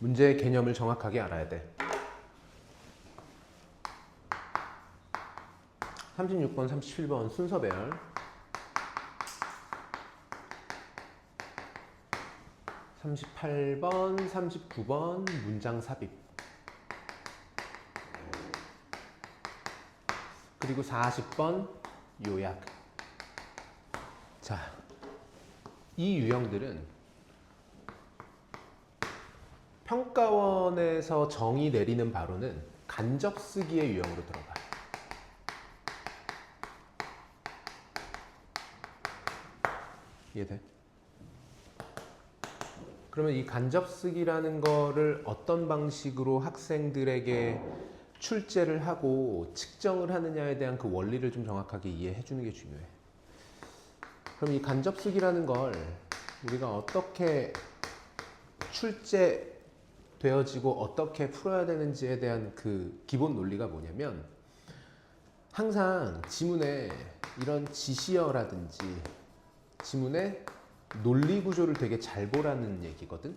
문제의 개념을 정확하게 알아야 돼. 36번, 37번 순서배열. 38번, 39번 문장 삽입. 그리고 40번 요약. 자, 이 유형들은 평가원에서 정의 내리는 바로는 간접 쓰기의 유형으로 들어가. 이해돼? 그러면 이 간접 쓰기라는 거를 어떤 방식으로 학생들에게 출제를 하고 측정을 하느냐에 대한 그 원리를 좀 정확하게 이해해 주는 게 중요해. 그럼 이 간접 쓰기라는 걸 우리가 어떻게 출제되어지고 어떻게 풀어야 되는지에 대한 그 기본 논리가 뭐냐면, 항상 지문에 이런 지시어라든지 지문의 논리 구조를 되게 잘 보라는 얘기거든.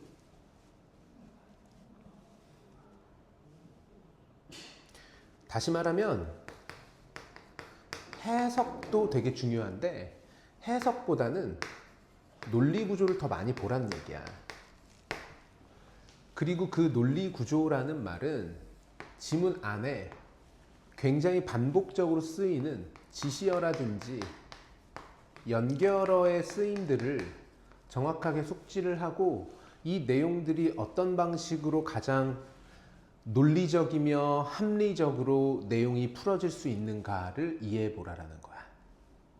다시 말하면 해석도 되게 중요한데 해석보다는 논리 구조를 더 많이 보라는 얘기야. 그리고 그 논리 구조라는 말은 지문 안에 굉장히 반복적으로 쓰이는 지시어라든지 연결어의 쓰임들을 정확하게 숙지를 하고 이 내용들이 어떤 방식으로 가장 논리적이며 합리적으로 내용이 풀어질 수 있는가를 이해해 보라라는 거야.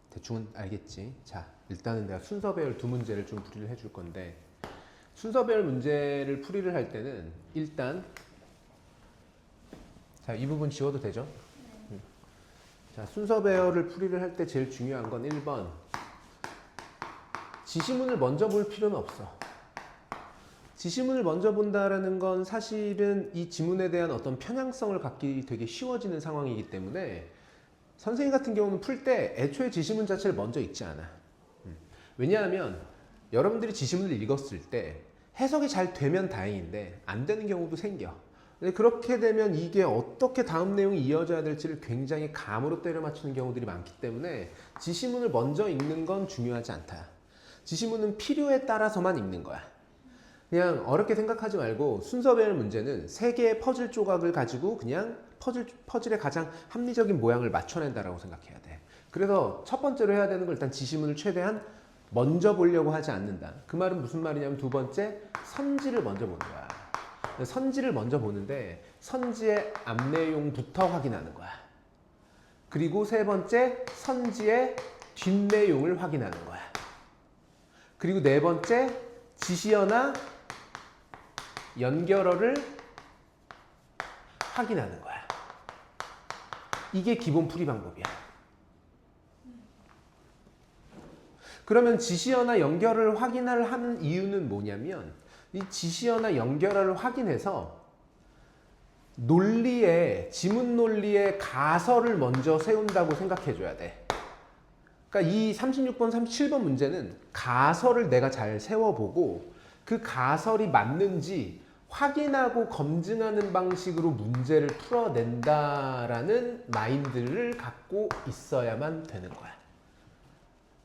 대충은 알겠지? 자, 일단은 내가 순서배열 두 문제를 좀 풀이를 해줄 건데, 순서배열 문제를 풀이를 할 때는 일단 자, 이 부분 지워도 되죠? 자, 순서배열을 풀이를 할 때 제일 중요한 건 1번, 지시문을 먼저 볼 필요는 없어. 지시문을 먼저 본다라는 건 사실은 이 지문에 대한 어떤 편향성을 갖기 되게 쉬워지는 상황이기 때문에 선생님 같은 경우는 풀 때 애초에 지시문 자체를 먼저 읽지 않아. 왜냐하면 여러분들이 지시문을 읽었을 때 해석이 잘 되면 다행인데 안 되는 경우도 생겨. 근데 그렇게 되면 이게 어떻게 다음 내용이 이어져야 될지를 굉장히 감으로 때려 맞추는 경우들이 많기 때문에 지시문을 먼저 읽는 건 중요하지 않다. 지시문은 필요에 따라서만 읽는 거야. 그냥 어렵게 생각하지 말고 순서배열 문제는 3개의 퍼즐 조각을 가지고 그냥 퍼즐의 가장 합리적인 모양을 맞춰낸다라고 생각해야 돼. 그래서 첫 번째로 해야 되는 건 일단 지시문을 최대한 먼저 보려고 하지 않는다. 그 말은 무슨 말이냐면 두 번째, 선지를 먼저 보는 거야. 선지를 먼저 보는데 선지의 앞 내용부터 확인하는 거야. 그리고 세 번째, 선지의 뒷 내용을 확인하는 거야. 그리고 네 번째, 지시어나 연결어를 확인하는 거야. 이게 기본 풀이 방법이야. 그러면 지시어나 연결어를 확인을 하는 이유는 뭐냐면, 이 지시어나 연결어를 확인해서 논리에, 지문 논리에 가설을 먼저 세운다고 생각해 줘야 돼. 그러니까 이 36번, 37번 문제는 가설을 내가 잘 세워보고 그 가설이 맞는지 확인하고 검증하는 방식으로 문제를 풀어낸다라는 마인드를 갖고 있어야만 되는 거야.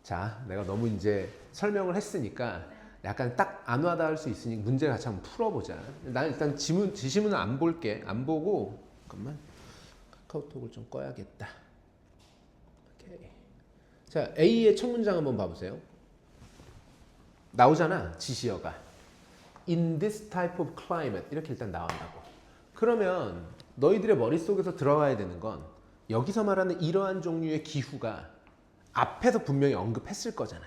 자, 내가 너무 이제 설명을 했으니까 약간 딱 안 와닿을 수 있으니 문제를 같이 한번 풀어보자. 난 일단 지시문은 안 볼게. 안 보고, 잠깐만. 카카오톡을 좀 꺼야겠다. 오케이. 자, A의 첫 문장 한번 봐보세요. 나오잖아, 지시어가. In this type of climate 이렇게 일단 나온다고. 그러면 너희들의 머릿속에서 들어가야 되는 건 여기서 말하는 이러한 종류의 기후가 앞에서 분명히 언급했을 거잖아.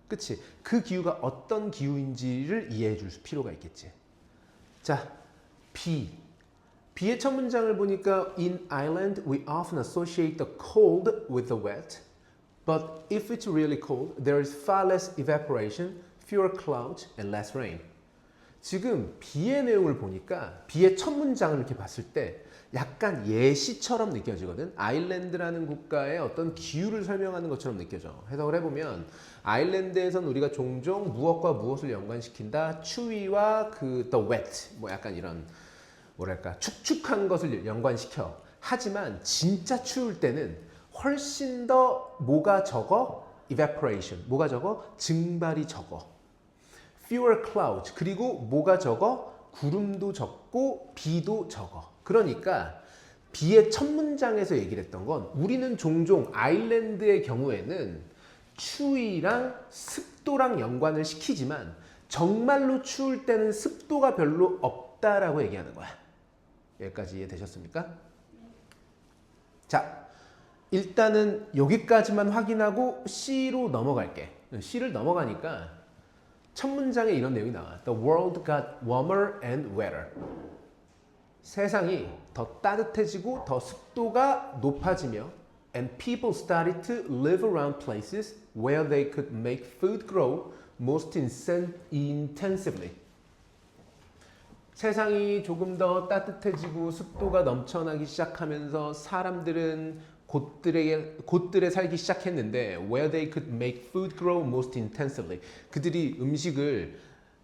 그치? 그 기후가 어떤 기후인지를 이해해 줄 필요가 있겠지. 자, B. B의 첫 문장을 보니까 In Ireland we often associate the cold with the wet. But if it's really cold, there is far less evaporation, fewer clouds, and less rain. 지금 B의 내용을 보니까 B의 첫 문장을 이렇게 봤을 때 약간 예시처럼 느껴지거든. 아일랜드라는 국가의 어떤 기후를 설명하는 것처럼 느껴져. 해석을 해보면 아일랜드에선 우리가 종종 무엇과 무엇을 연관시킨다. 추위와 그 the wet 뭐 약간 이런 뭐랄까 축축한 것을 연관시켜. 하지만 진짜 추울 때는 훨씬 더 뭐가 적어? evaporation. 뭐가 적어? 증발이 적어. fewer clouds. 그리고 뭐가 적어? 구름도 적고 비도 적어. 그러니까 B의 첫 문장에서 얘기를 했던 건 우리는 종종 아일랜드의 경우에는 추위랑 습도랑 연관을 시키지만 정말로 추울 때는 습도가 별로 없다라고 얘기하는 거야. 여기까지 이해되셨습니까? 자, 일단은 여기까지만 확인하고 C로 넘어갈게. C를 넘어가니까 첫 문장에 이런 내용이 나와. The world got warmer and wetter. 세상이 더 따뜻해지고 더 습도가 높아지며 and people started to live around places where they could make food grow most intensively. 세상이 조금 더 따뜻해지고 습도가 넘쳐나기 시작하면서 사람들은 곳들에 살기 시작했는데 where they could make food grow most intensively. 그들이 음식을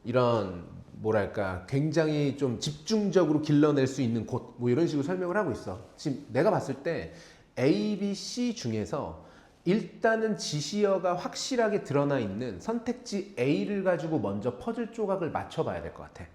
이런 뭐랄까 굉장히 좀 집중적으로 길러낼 수 있는 곳 뭐 이런 식으로 설명을 하고 있어. 지금 내가 봤을 때 A, B, C 중에서 일단은 지시어가 확실하게 드러나 있는 선택지 A를 가지고 먼저 퍼즐 조각을 맞춰봐야 될 것 같아.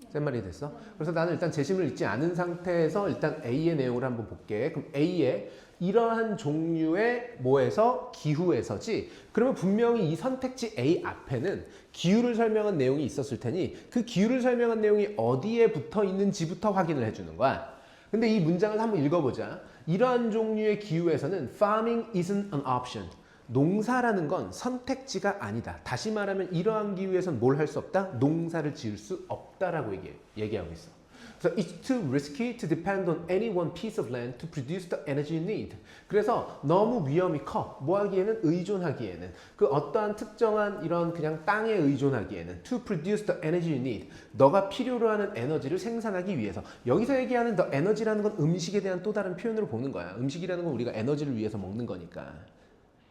쌤 말이 됐어? 그래서 나는 일단 재심을 읽지 않은 상태에서 일단 A의 내용을 한번 볼게. 그럼 A의 이러한 종류의 뭐에서? 기후에서지. 그러면 분명히 이 선택지 A 앞에는 기후를 설명한 내용이 있었을 테니 그 기후를 설명한 내용이 어디에 붙어 있는지부터 확인을 해주는 거야. 근데 이 문장을 한번 읽어보자. 이러한 종류의 기후에서는 farming isn't an option. 농사라는 건 선택지가 아니다. 다시 말하면 이러한 기후에선 뭘 할 수 없다? 농사를 지을 수 없다라고 얘기하고 있어. 그래서 it's too risky to depend on any one piece of land to produce the energy you need. 그래서 너무 위험이 커. 뭐 하기에는? 의존하기에는. 그 어떠한 특정한 이런 그냥 땅에 의존하기에는 to produce the energy you need. 너가 필요로 하는 에너지를 생산하기 위해서. 여기서 얘기하는 the energy라는 건 음식에 대한 또 다른 표현으로 보는 거야. 음식이라는 건 우리가 에너지를 위해서 먹는 거니까.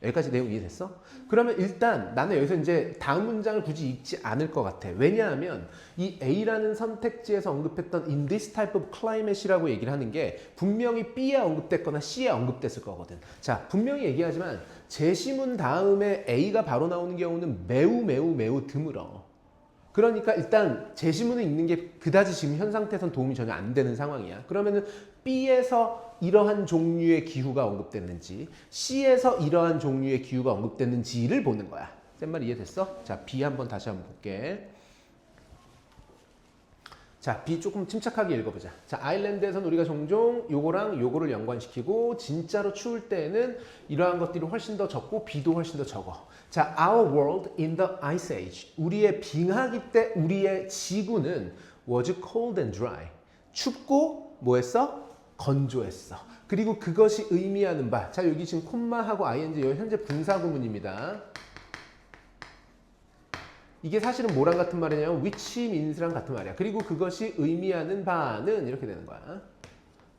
여기까지 내용 이해됐어? 그러면 일단 나는 여기서 이제 다음 문장을 굳이 읽지 않을 것 같아. 왜냐하면 이 A라는 선택지에서 언급했던 in this type of climate이라고 얘기를 하는 게 분명히 B에 언급됐거나 C에 언급됐을 거거든. 자, 분명히 얘기하지만 제시문 다음에 A가 바로 나오는 경우는 매우 드물어. 그러니까 일단 제시문을 읽는 게 그다지 지금 현 상태에선 도움이 전혀 안 되는 상황이야. 그러면은 B에서 이러한 종류의 기후가 언급됐는지 C에서 이러한 종류의 기후가 언급됐는지를 보는 거야. 쌤 말 이해됐어? 자, B 한번 다시 한번 볼게. 자, B 조금 침착하게 읽어보자. 자, 아일랜드에서는 우리가 종종 요거랑 요거를 연관시키고 진짜로 추울 때에는 이러한 것들이 훨씬 더 적고 비도 훨씬 더 적어. 자, our world in the ice age. 우리의 빙하기 때 우리의 지구는 was cold and dry. 춥고 뭐 했어? 건조했어. 그리고 그것이 의미하는 바. 자, 여기 지금 콤마하고 ing 여기 현재 분사구문입니다. 이게 사실은 뭐랑 같은 말이냐면 which means랑 같은 말이야. 그리고 그것이 의미하는 바는 이렇게 되는 거야.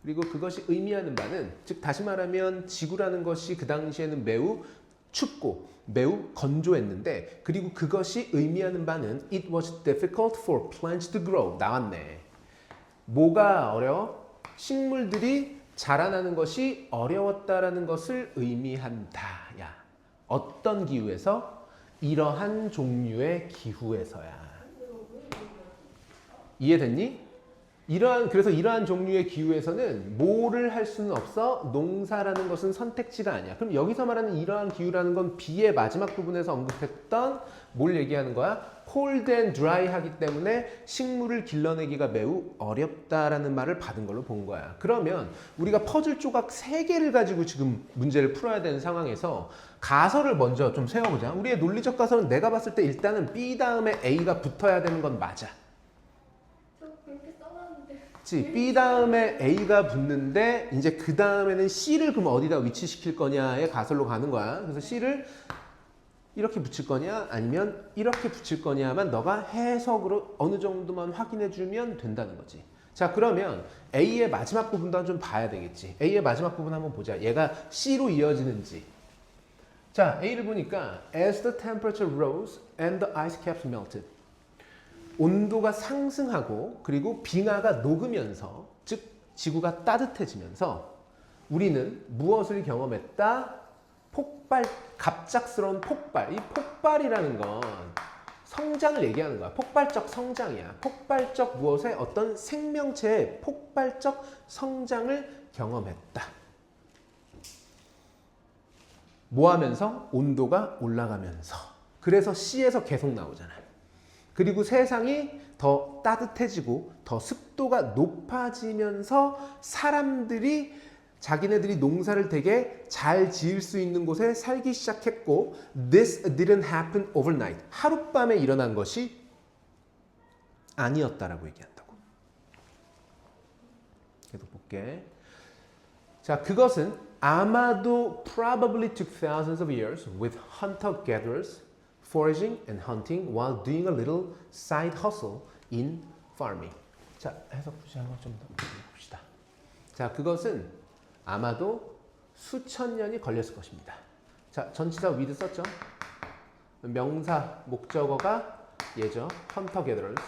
그리고 그것이 의미하는 바는 즉 다시 말하면 지구라는 것이 그 당시에는 매우 춥고 매우 건조했는데 그리고 그것이 의미하는 바는 it was difficult for plants to grow. 나왔네. 뭐가 어려워? 식물들이 자라나는 것이 어려웠다라는 것을 의미한다. 야, 어떤 기후에서? 이러한 종류의 기후에서야. 이해됐니? 그래서 이러한 종류의 기후에서는 뭐를 할 수는 없어? 농사라는 것은 선택지가 아니야. 그럼 여기서 말하는 이러한 기후라는 건 B의 마지막 부분에서 언급했던 뭘 얘기하는 거야? cold and dry 하기 때문에 식물을 길러내기가 매우 어렵다라는 말을 받은 걸로 본 거야. 그러면 우리가 퍼즐 조각 3개를 가지고 지금 문제를 풀어야 되는 상황에서 가설을 먼저 좀 세워보자. 우리의 논리적 가설은 내가 봤을 때 일단은 B 다음에 A가 붙어야 되는 건 맞아. 그치? B 다음에 A가 붙는데 이제 그 다음에는 C를 그럼 어디다 위치시킬 거냐의 가설로 가는 거야. 그래서 C를 이렇게 붙일 거냐 아니면 이렇게 붙일 거냐만 너가 해석으로 어느 정도만 확인해 주면 된다는 거지. 자, 그러면 A의 마지막 부분도 좀 봐야 되겠지. A의 마지막 부분 한번 보자. 얘가 C로 이어지는지. 자, A를 보니까 as the temperature rose and the ice caps melted. 온도가 상승하고 그리고 빙하가 녹으면서, 즉 지구가 따뜻해지면서 우리는 무엇을 경험했다? 폭발, 갑작스러운 폭발. 이 폭발이라는 건 성장을 얘기하는 거야. 폭발적 성장이야. 폭발적 무엇의 어떤 생명체의 폭발적 성장을 경험했다. 뭐 하면서? 온도가 올라가면서. 그래서 C에서 계속 나오잖아. 그리고 세상이 더 따뜻해지고 더 습도가 높아지면서 사람들이 자기네들이 농사를 되게 잘 지을 수 있는 곳에 살기 시작했고 This didn't happen overnight. 하룻밤에 일어난 것이 아니었다라고 얘기한다고. 계속 볼게. 자, 그것은 아마도 probably took thousands of years with hunter-gatherers foraging and hunting while doing a little side hustle in farming. 자, 해석 부시 한번 좀 더 봅시다. 자, 그것은 아마도 수천 년이 걸렸을 것입니다. 자, 전치사 with 썼죠? 명사, 목적어가 얘죠. hunter-gatherers.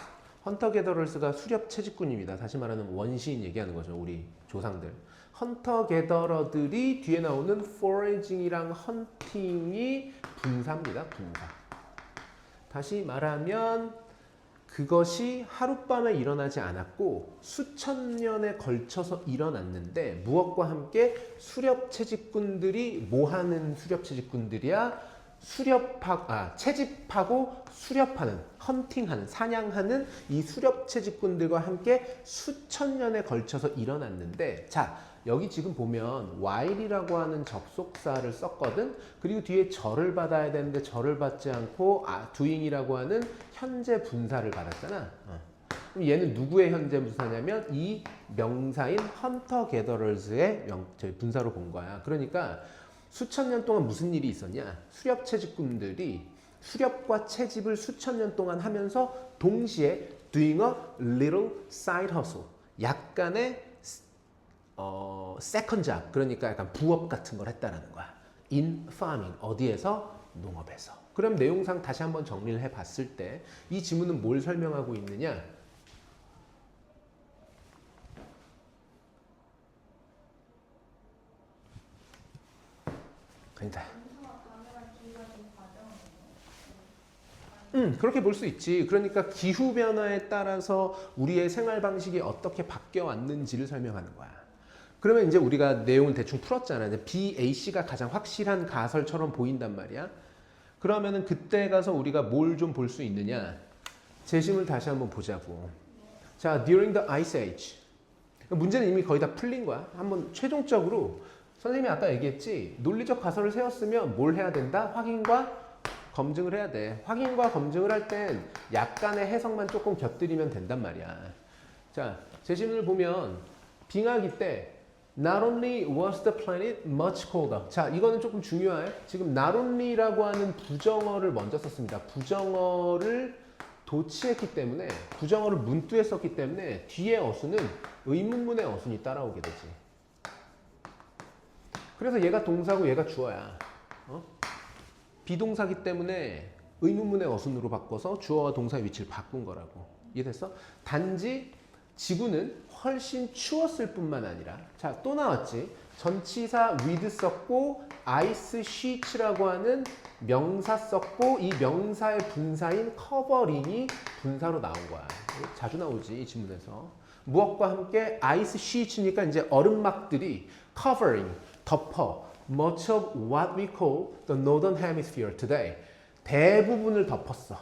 hunter-gatherers가 수렵 채집꾼입니다. 다시 말하는 원시인 얘기하는 거죠. 우리 조상들. 헌터-게더러들이 뒤에 나오는 foraging이랑 헌팅이 분사입니다. 분사. 다시 말하면 그것이 하룻밤에 일어나지 않았고 수천 년에 걸쳐서 일어났는데 무엇과 함께 수렵 채집꾼들이 뭐 하는 수렵 채집꾼들이야? 채집하고 수렵하는, 헌팅하는, 사냥하는 이 수렵 채집꾼들과 함께 수천 년에 걸쳐서 일어났는데, 자, 여기 지금 보면 while이라고 하는 접속사를 썼거든. 그리고 뒤에 절을 받아야 되는데 절을 받지 않고 doing이라고 하는 현재 분사를 받았잖아. 그럼 얘는 누구의 현재 분사냐면 이 명사인 hunter-gatherers의 분사로 본 거야. 그러니까 수천 년 동안 무슨 일이 있었냐? 수렵 채집꾼들이 수렵과 채집을 수천 년 동안 하면서 동시에 doing a little side hustle, 약간의 second job, 그러니까 약간 부업 같은 걸 했다라는 거야. in farming, 어디에서? 농업에서. 그럼 내용상 다시 한번 정리를 해봤을 때 이 지문은 뭘 설명하고 있느냐? 아니다. 그렇게 볼 수 있지. 그러니까 기후변화에 따라서 우리의 생활 방식이 어떻게 바뀌어 왔는지를 설명하는 거야. 그러면 이제 우리가 내용을 대충 풀었잖아. 이제 BAC가 가장 확실한 가설처럼 보인단 말이야. 그러면은 그때 가서 우리가 뭘 좀 볼 수 있느냐? 재심을 다시 한번 보자고. 자, during the ice age. 문제는 이미 거의 다 풀린 거야. 한번 최종적으로 선생님이 아까 얘기했지. 논리적 가설을 세웠으면 뭘 해야 된다? 확인과 검증을 해야 돼. 확인과 검증을 할 땐 약간의 해석만 조금 곁들이면 된단 말이야. 자, 재심을 보면 빙하기 때 Not only was the planet much colder. 자, 이거는 조금 중요해. 지금 not only라고 하는 부정어를 먼저 썼습니다. 부정어를 도치했기 때문에, 부정어를 문두에 썼기 때문에 뒤에 어순은 의문문의 어순이 따라오게 되지. 그래서 얘가 동사고 얘가 주어야. 비동사기 때문에 의문문의 어순으로 바꿔서 주어와 동사의 위치를 바꾼 거라고. 이해됐어? 단지 지구는 훨씬 추웠을 뿐만 아니라, 자, 또 나왔지. 전치사 with 썼고 ice sheets라고 하는 명사 썼고 이 명사의 분사인 covering이 분사로 나온 거야. 자주 나오지, 이 지문에서. 무엇과 함께? ice sheets니까 이제 얼음막들이 covering, 덮어 much of what we call the northern hemisphere today. 대부분을 덮었어.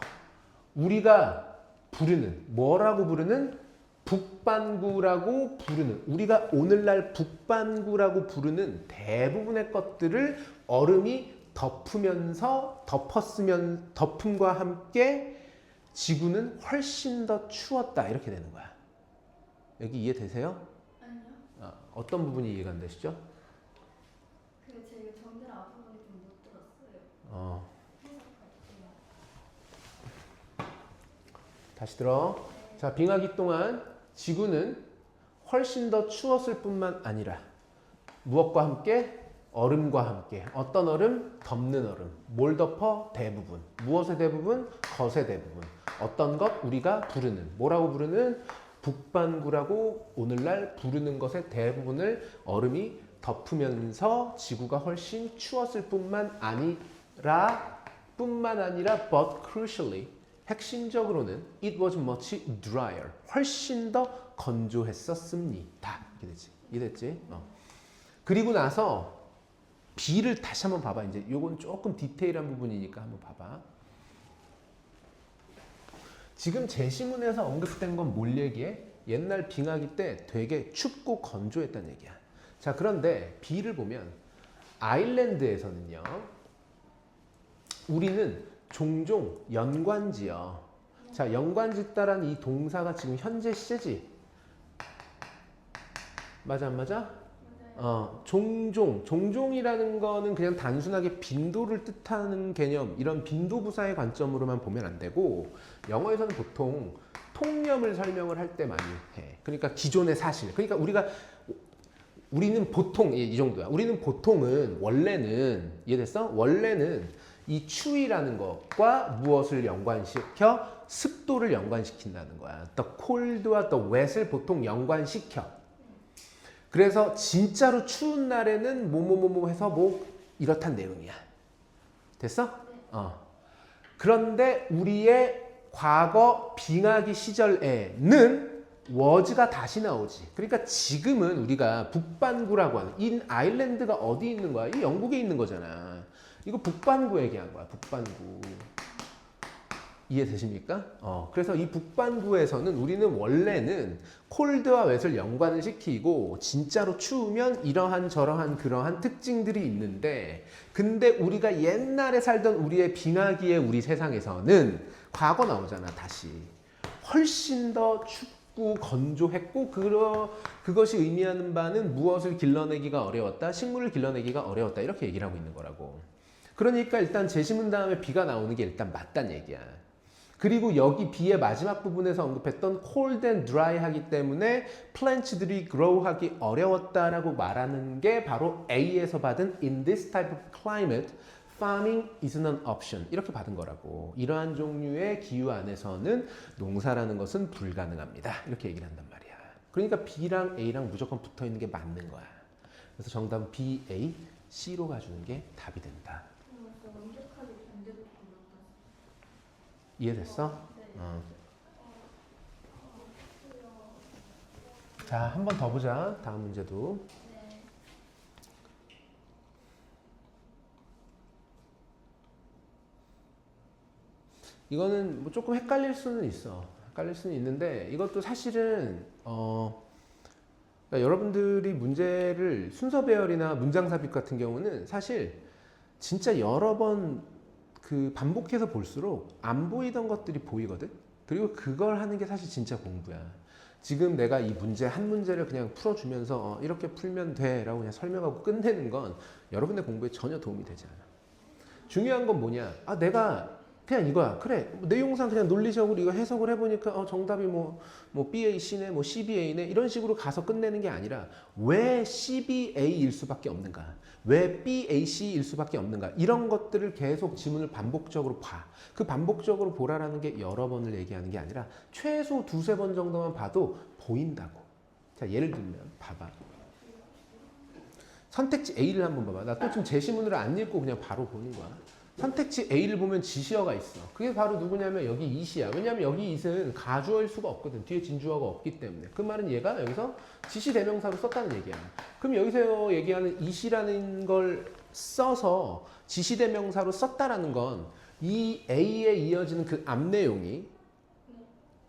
우리가 부르는, 뭐라고 부르는? 북반구라고 부르는, 우리가 오늘날 북반구라고 부르는 대부분의 것들을 얼음이 덮음과 함께 지구는 훨씬 더 추웠다. 이렇게 되는 거야. 여기 이해되세요? 아니요. 어떤 부분이 이해가 안 되시죠? 제가 정리를 앞부분이 좀 못 들었어요. 다시 들어. 자, 빙하기 동안 지구는 훨씬 더 추웠을 뿐만 아니라 무엇과 함께? 얼음과 함께. 어떤 얼음? 덮는 얼음. 뭘 덮어? 대부분. 무엇의 대부분? 것의 대부분. 어떤 것? 우리가 부르는. 뭐라고 부르는? 북반구라고 오늘날 부르는 것의 대부분을 얼음이 덮으면서 지구가 훨씬 추웠을 뿐만 아니라 but crucially 핵심적으로는 it was much drier. 훨씬 더 건조했었습니다. 이게 되지. 이해됐지? 그리고 나서 B를 다시 한번 봐봐. 이제 요건 조금 디테일한 부분이니까 한번 봐봐. 지금 제시문에서 언급된 건 뭘 얘기해? 옛날 빙하기 때 되게 춥고 건조했다는 얘기야. 자, 그런데 B를 보면 아일랜드에서는요. 우리는 종종 연관지어. 자, 연관짓다란 이 동사가 지금 현재 시제지? 맞아 안 맞아? 종종이라는 거는 그냥 단순하게 빈도를 뜻하는 개념, 이런 빈도부사의 관점으로만 보면 안 되고, 영어에서는 보통 통념을 설명을 할 때 많이 해. 그러니까 기존의 사실. 그러니까 우리는 보통, 이 정도야. 우리는 보통은 원래는, 이해됐어? 원래는 이 추위라는 것과 무엇을 연관시켜? 습도를 연관시킨다는 거야. The cold와 the wet을 보통 연관시켜. 그래서 진짜로 추운 날에는 뭐뭐뭐뭐 해서 뭐 이렇단 내용이야. 됐어? 그런데 우리의 과거 빙하기 시절에는 was가 다시 나오지. 그러니까 지금은 우리가 북반구라고 하는 이 아일랜드가 어디 있는 거야? 이 영국에 있는 거잖아. 이거 북반구 얘기한 거야. 북반구. 이해되십니까? 그래서 이 북반구에서는 우리는 원래는 콜드와 웻을 연관을 시키고 진짜로 추우면 이러한 저러한 그러한 특징들이 있는데, 근데 우리가 옛날에 살던 우리의 빙하기의 우리 세상에서는 과거 나오잖아. 다시 훨씬 더 춥고 건조했고 그것이 의미하는 바는 무엇을 길러내기가 어려웠다, 식물을 길러내기가 어려웠다, 이렇게 얘기를 하고 있는 거라고. 그러니까 일단 제시문 다음에 B가 나오는 게 일단 맞단 얘기야. 그리고 여기 B의 마지막 부분에서 언급했던 cold and dry 하기 때문에 plant들이 grow 하기 어려웠다라고 말하는 게 바로 A에서 받은 in this type of climate, farming isn't an option. 이렇게 받은 거라고. 이러한 종류의 기후 안에서는 농사라는 것은 불가능합니다. 이렇게 얘기를 한단 말이야. 그러니까 B랑 A랑 무조건 붙어 있는 게 맞는 거야. 그래서 정답은 B, A, C로 가주는 게 답이 된다. 이해됐어? 자, 한 번 더 보자. 다음 문제도. 이거는 뭐 조금 헷갈릴 수는 있어. 헷갈릴 수는 있는데, 이것도 사실은 그러니까 여러분들이 문제를 순서 배열이나 문장 삽입 같은 경우는 사실 진짜 여러 번 그 반복해서 볼수록 안 보이던 것들이 보이거든. 그리고 그걸 하는 게 사실 진짜 공부야. 지금 내가 이 문제 한 문제를 그냥 풀어주면서 이렇게 풀면 돼 라고 그냥 설명하고 끝내는 건 여러분의 공부에 전혀 도움이 되지 않아. 중요한 건 뭐냐? 내가 그냥 이거야. 그래, 내용상 그냥 논리적으로 이거 해석을 해보니까 정답이 뭐 BAC네, 뭐 CBA네, 이런 식으로 가서 끝내는 게 아니라 왜 CBA일 수밖에 없는가? 왜 BAC일 수밖에 없는가? 이런 것들을 계속 지문을 반복적으로 봐. 그 반복적으로 보라라는 게 여러 번을 얘기하는 게 아니라 최소 두세 번 정도만 봐도 보인다고. 자, 예를 들면 봐봐. 선택지 A를 한번 봐봐. 나 또 지금 제시문을 안 읽고 그냥 바로 보는 거야. 선택지 A를 보면 지시어가 있어. 그게 바로 누구냐면 여기 it이야. 왜냐면 여기 it은 가주어일 수가 없거든. 뒤에 진주어가 없기 때문에. 그 말은 얘가 여기서 지시대명사로 썼다는 얘기야. 그럼 여기서 얘기하는 it이라는 걸 써서 지시대명사로 썼다라는 건 이 A에 이어지는 그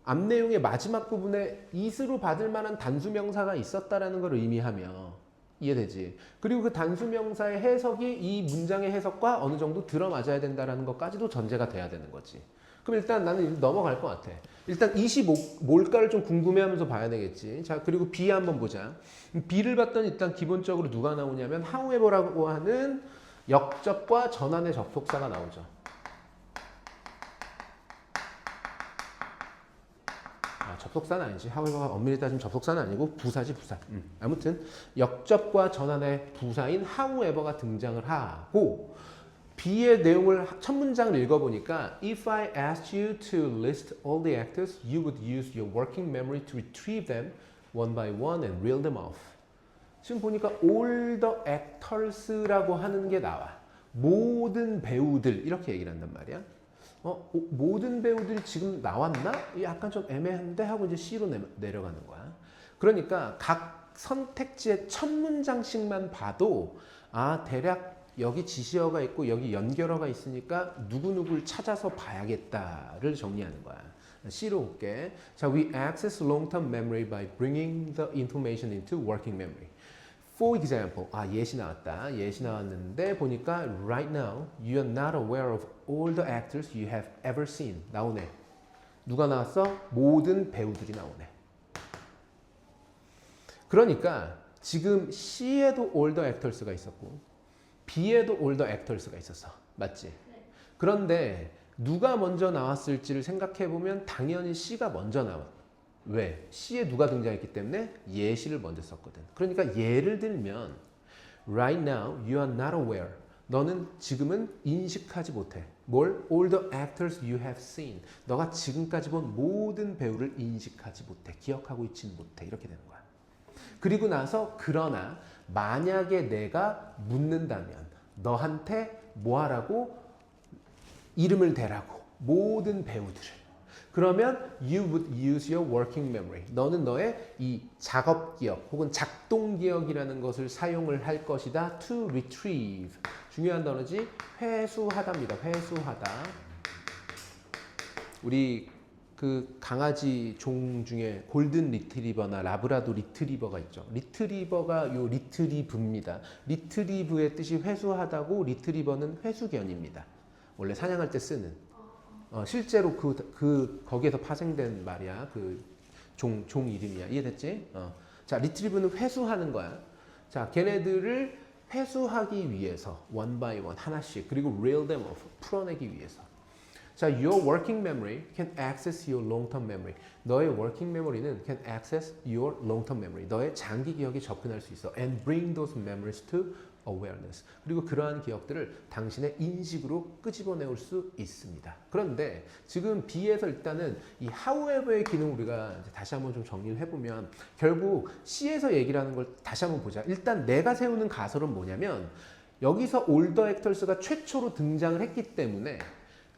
앞내용의 마지막 부분에 it으로 받을 만한 단수명사가 있었다라는 걸 의미하며, 이해되지? 그리고 그 단수명사의 해석이 이 문장의 해석과 어느 정도 들어맞아야 된다는 것까지도 전제가 돼야 되는 거지. 그럼 일단 나는 넘어갈 것 같아. 일단 it이 뭘까를 좀 궁금해하면서 봐야 되겠지. 자, 그리고 B 한번 보자. B를 봤더니 일단 기본적으로 누가 나오냐면 however라고 하는 역접과 전환의 접속사가 나오죠. 접속사는 아니지. however가 엄밀히 따지면 접속사는 아니고 부사지 부사. 아무튼 역접과 전환의 부사인 however가 등장을 하고 B의 내용을 첫 문장을 읽어보니까 If I asked you to list all the actors, you would use your working memory to retrieve them one by one and reel them off. 지금 보니까 all the actors라고 하는 게 나와. 모든 배우들 이렇게 얘기를 한단 말이야. 모든 배우들이 지금 나왔나? 약간 좀 애매한데 하고 이제 C로 내려가는 거야. 그러니까 각 선택지의 첫 문장씩만 봐도 대략 여기 지시어가 있고 여기 연결어가 있으니까 누구누구를 찾아서 봐야겠다를 정리하는 거야. C로 올게. 자, we access long-term memory by bringing the information into working memory. For example, 예시 나왔다. 예시 나왔는데 보니까 right now you are not aware of all the actors you have ever seen. 나오네. 누가 나왔어? 모든 배우들이 나오네. 그러니까 지금 C에도 all the actors가 있었고 B에도 all the actors가 있었어. 맞지? 그런데 누가 먼저 나왔을지를 생각해 보면 당연히 C가 먼저 나와. 왜? C에 누가 등장했기 때문에 예시를 먼저 썼거든. 그러니까 예를 들면 Right now you are not aware. 너는 지금은 인식하지 못해. 뭘? All the actors you have seen. 너가 지금까지 본 모든 배우를 인식하지 못해. 기억하고 있지는 못해. 이렇게 되는 거야. 그리고 나서 그러나 만약에 내가 묻는다면 너한테 뭐 하라고? 이름을 대라고. 모든 배우들을. 그러면 you would use your working memory. 너는 너의 이 작업 기억 혹은 작동 기억이라는 것을 사용을 할 것이다. to retrieve. 중요한 단어지. 회수하다입니다. 회수하다. 우리 그 강아지 종 중에 골든 리트리버나 라브라도 리트리버가 있죠. 리트리버가 요 리트리브입니다. 리트리브의 뜻이 회수하다고 리트리버는 회수견입니다. 원래 사냥할 때 쓰는. 실제로 거기에서 파생된 말이야. 그 종 이름이야. 이해됐지? 자, 리트리브는 회수하는 거야. 자, 걔네들을 회수하기 위해서 one by one 하나씩 그리고 reel them off 풀어내기 위해서. 자, your working memory can access your long-term memory. 너의 working memory는 can access your long-term memory. 너의 장기 기억에 접근할 수 있어. And bring those memories to awareness. 그리고 그러한 기억들을 당신의 인식으로 끄집어내올 수 있습니다. 그런데 지금 B에서 일단은 이 however의 기능 우리가 이제 다시 한번 좀 정리를 해보면 결국 C에서 얘기를 하는 걸 다시 한번 보자. 일단 내가 세우는 가설은 뭐냐면 여기서 older actors가 최초로 등장을 했기 때문에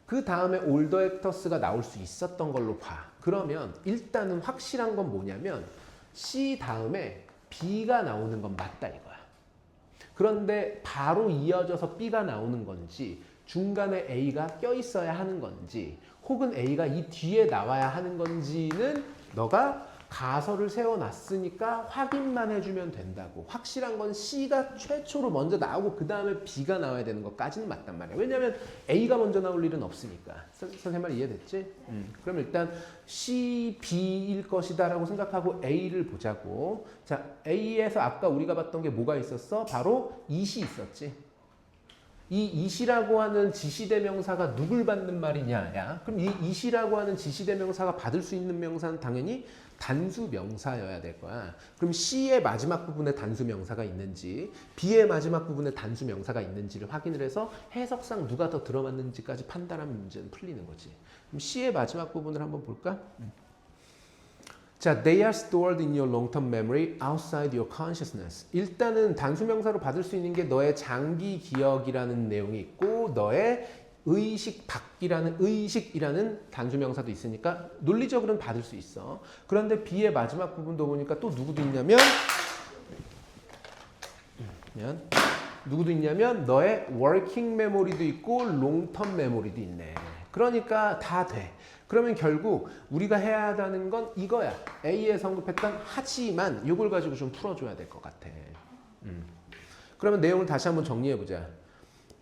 그 다음에 올더 액터스가 나올 수 있었던 걸로 봐. 그러면 일단은 확실한 건 뭐냐면 C 다음에 B가 나오는 건 맞다 이거야. 그런데 바로 이어져서 B가 나오는 건지 중간에 A가 껴있어야 하는 건지 혹은 A가 이 뒤에 나와야 하는 건지는 너가 가설을 세워놨으니까 확인만 해주면 된다고. 확실한 건 C가 최초로 먼저 나오고 그 다음에 B가 나와야 되는 것까지는 맞단 말이야. 왜냐하면 A가 먼저 나올 일은 없으니까. 선생님 말 이해됐지? 그럼 일단 C, B일 것이다 라고 생각하고 A를 보자고. 자, A에서 아까 우리가 봤던 게 뭐가 있었어? 바로 it이 있었지. 이 it이라고 하는 지시대명사가 누굴 받는 말이냐? 야. 그럼 이 it이라고 하는 지시대명사가 받을 수 있는 명사는 당연히 단수 명사여야 될 거야. 그럼 C의 마지막 부분에 단수 명사가 있는지 B의 마지막 부분에 단수 명사가 있는지를 확인을 해서 해석상 누가 더 들어맞는지까지 판단하면 문제는 풀리는 거지. 그럼 C의 마지막 부분을 한번 볼까? 자, they are stored in your long-term memory outside your consciousness. 일단은 단수 명사로 받을 수 있는 게 너의 장기 기억이라는 내용이 있고 너의 의식 밖이라는 의식이라는 단수 명사도 있으니까 논리적으로는 받을 수 있어. 그런데 B의 마지막 부분도 보니까 또 누구도 있냐면 너의 working memory도 있고 long-term memory도 있네. 그러니까 다 돼. 그러면 결국 우리가 해야 하는 건 이거야. A에 성급했던 하지만 이걸 가지고 좀 풀어줘야 될 것 같아. 그러면 내용을 다시 한번 정리해보자.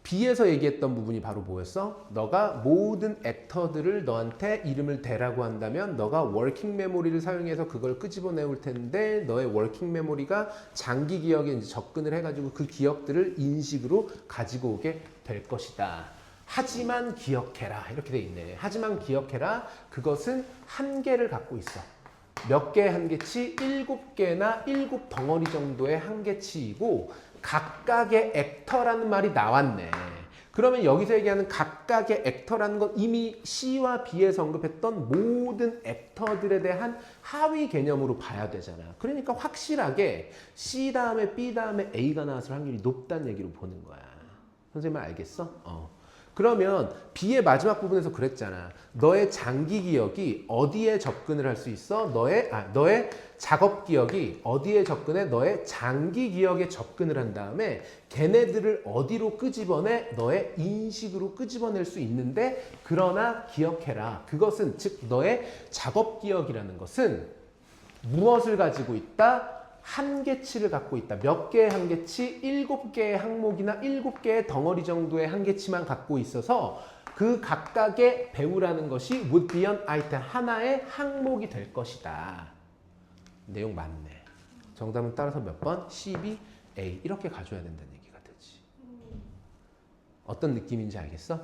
B에서 얘기했던 부분이 바로 뭐였어? 너가 모든 액터들을 너한테 이름을 대라고 한다면 너가 워킹 메모리를 사용해서 그걸 끄집어내올 텐데 너의 워킹 메모리가 장기 기억에 이제 접근을 해가지고 그 기억들을 인식으로 가지고 오게 될 것이다. 하지만 기억해라. 이렇게 돼 있네. 하지만 기억해라. 그것은 한계를 갖고 있어. 몇 개의 한계치? 7개나 7덩어리 정도의 한계치이고 각각의 액터라는 말이 나왔네. 그러면 여기서 얘기하는 각각의 액터라는 건 이미 C와 B에서 언급했던 모든 액터들에 대한 하위 개념으로 봐야 되잖아. 그러니까 확실하게 C 다음에 B 다음에 A가 나왔을 확률이 높다는 얘기로 보는 거야. 선생님 알겠어? 그러면 B의 마지막 부분에서 그랬잖아. 너의 장기 기억이 어디에 접근을 할 수 있어? 너의 작업 기억이 어디에 접근해? 너의 장기 기억에 접근을 한 다음에 걔네들을 어디로 끄집어내? 너의 인식으로 끄집어낼 수 있는데 그러나 기억해라. 그것은 즉 너의 작업 기억이라는 것은 무엇을 가지고 있다? 한계치를 갖고 있다. 몇 개의 한계치? 7개의 항목이나 7개의 덩어리 정도의 한계치만 갖고 있어서 그 각각의 배우라는 것이 would be an item, 하나의 항목이 될 것이다. 내용 맞네. 정답은 따라서 몇 번? C, B, A 이렇게 가져야 된다는 얘기가 되지. 어떤 느낌인지 알겠어?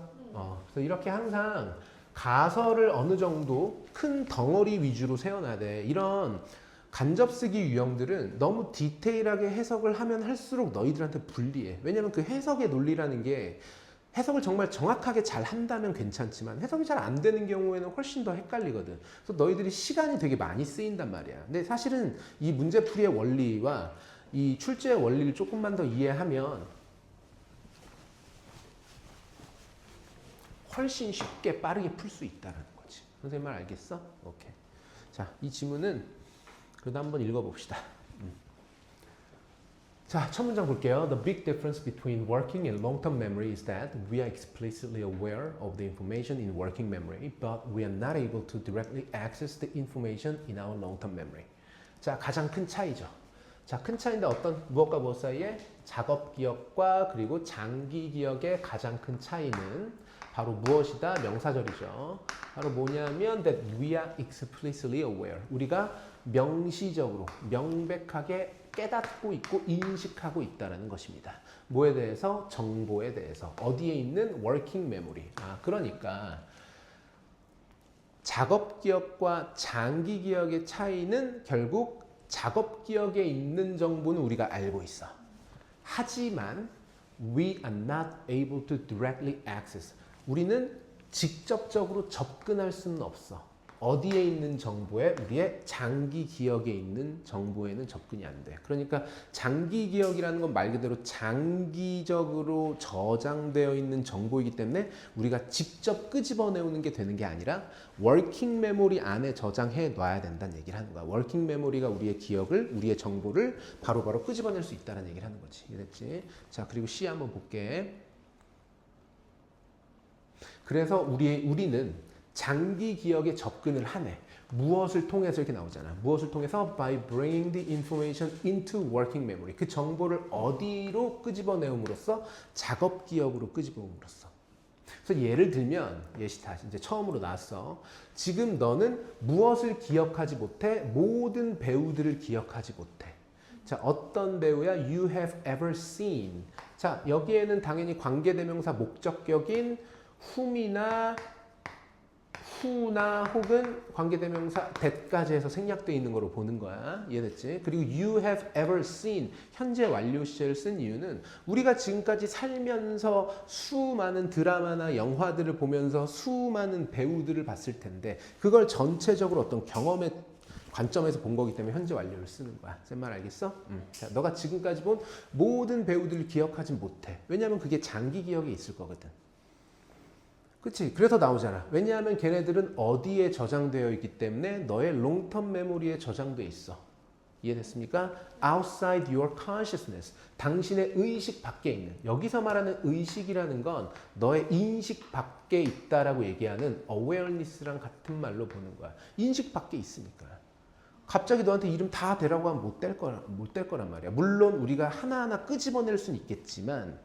그래서 이렇게 항상 가설을 어느 정도 큰 덩어리 위주로 세워놔야 돼. 이런 간접쓰기 유형들은 너무 디테일하게 해석을 하면 할수록 너희들한테 불리해. 왜냐면 그 해석의 논리라는 게 해석을 정말 정확하게 잘 한다면 괜찮지만 해석이 잘 안 되는 경우에는 훨씬 더 헷갈리거든. 그래서 너희들이 시간이 되게 많이 쓰인단 말이야. 근데 사실은 이 문제풀이의 원리와 이 출제의 원리를 조금만 더 이해하면 훨씬 쉽게 빠르게 풀 수 있다는 거지. 선생님 말 알겠어? 오케이. 자, 이 지문은 그래도 한번 읽어봅시다. 자, 첫 문장 볼게요. The big difference between working and long-term memory is that we are explicitly aware of the information in working memory, but we are not able to directly access the information in our long-term memory. 자, 가장 큰 차이죠. 자, 큰 차이인데 무엇과 무엇 사이에? 작업 기억과 그리고 장기 기억의 가장 큰 차이는 바로 무엇이다? 명사절이죠. 바로 뭐냐면 that we are explicitly aware. 우리가 명시적으로, 명백하게 깨닫고 있고 인식하고 있다는 것입니다. 뭐에 대해서? 정보에 대해서. 어디에 있는? working memory. 그러니까 작업 기억과 장기 기억의 차이는 결국 작업 기억에 있는 정보는 우리가 알고 있어. 하지만 we are not able to directly access. 우리는 직접적으로 접근할 수는 없어. 어디에 있는 정보에? 우리의 장기 기억에 있는 정보에는 접근이 안 돼. 그러니까 장기 기억이라는 건 말 그대로 장기적으로 저장되어 있는 정보이기 때문에 우리가 직접 끄집어내오는 게 되는 게 아니라 워킹 메모리 안에 저장해 놔야 된다는 얘기를 하는 거야. 워킹 메모리가 우리의 기억을, 우리의 정보를 바로바로 끄집어낼 수 있다는 얘기를 하는 거지. 이해됐지? 자, 그리고 C 한번 볼게. 그래서 우리는 장기 기억에 접근을 하네. 무엇을 통해서 이렇게 나오잖아. 무엇을 통해서? By bringing the information into working memory. 그 정보를 어디로 끄집어내음으로써? 작업 기억으로 끄집어옴으로써. 그래서 예를 들면 예시타 이제 처음으로 나왔어. 지금 너는 무엇을 기억하지 못해? 모든 배우들을 기억하지 못해. 자, 어떤 배우야? You have ever seen. 자, 여기에는 당연히 관계대명사 목적격인 whom이나 who나 혹은 관계대명사 that까지 해서 생략되어 있는 거로 보는 거야. 이해됐지? 그리고 you have ever seen 현재 완료 시제를 쓴 이유는 우리가 지금까지 살면서 수많은 드라마나 영화들을 보면서 수많은 배우들을 봤을 텐데 그걸 전체적으로 어떤 경험의 관점에서 본 거기 때문에 현재 완료를 쓰는 거야. 쌤 말 알겠어? 자, 너가 지금까지 본 모든 배우들을 기억하지 못해. 왜냐하면 그게 장기 기억에 있을 거거든. 그치? 그래서 나오잖아. 왜냐하면 걔네들은 어디에 저장되어 있기 때문에 너의 롱텀 메모리에 저장돼 있어. 이해됐습니까? Outside your consciousness. 당신의 의식 밖에 있는. 여기서 말하는 의식이라는 건 너의 인식 밖에 있다라고 얘기하는 awareness랑 같은 말로 보는 거야. 인식 밖에 있으니까. 갑자기 너한테 이름 다 대라고 하면 못 될 거란 말이야. 물론 우리가 하나하나 끄집어낼 수는 있겠지만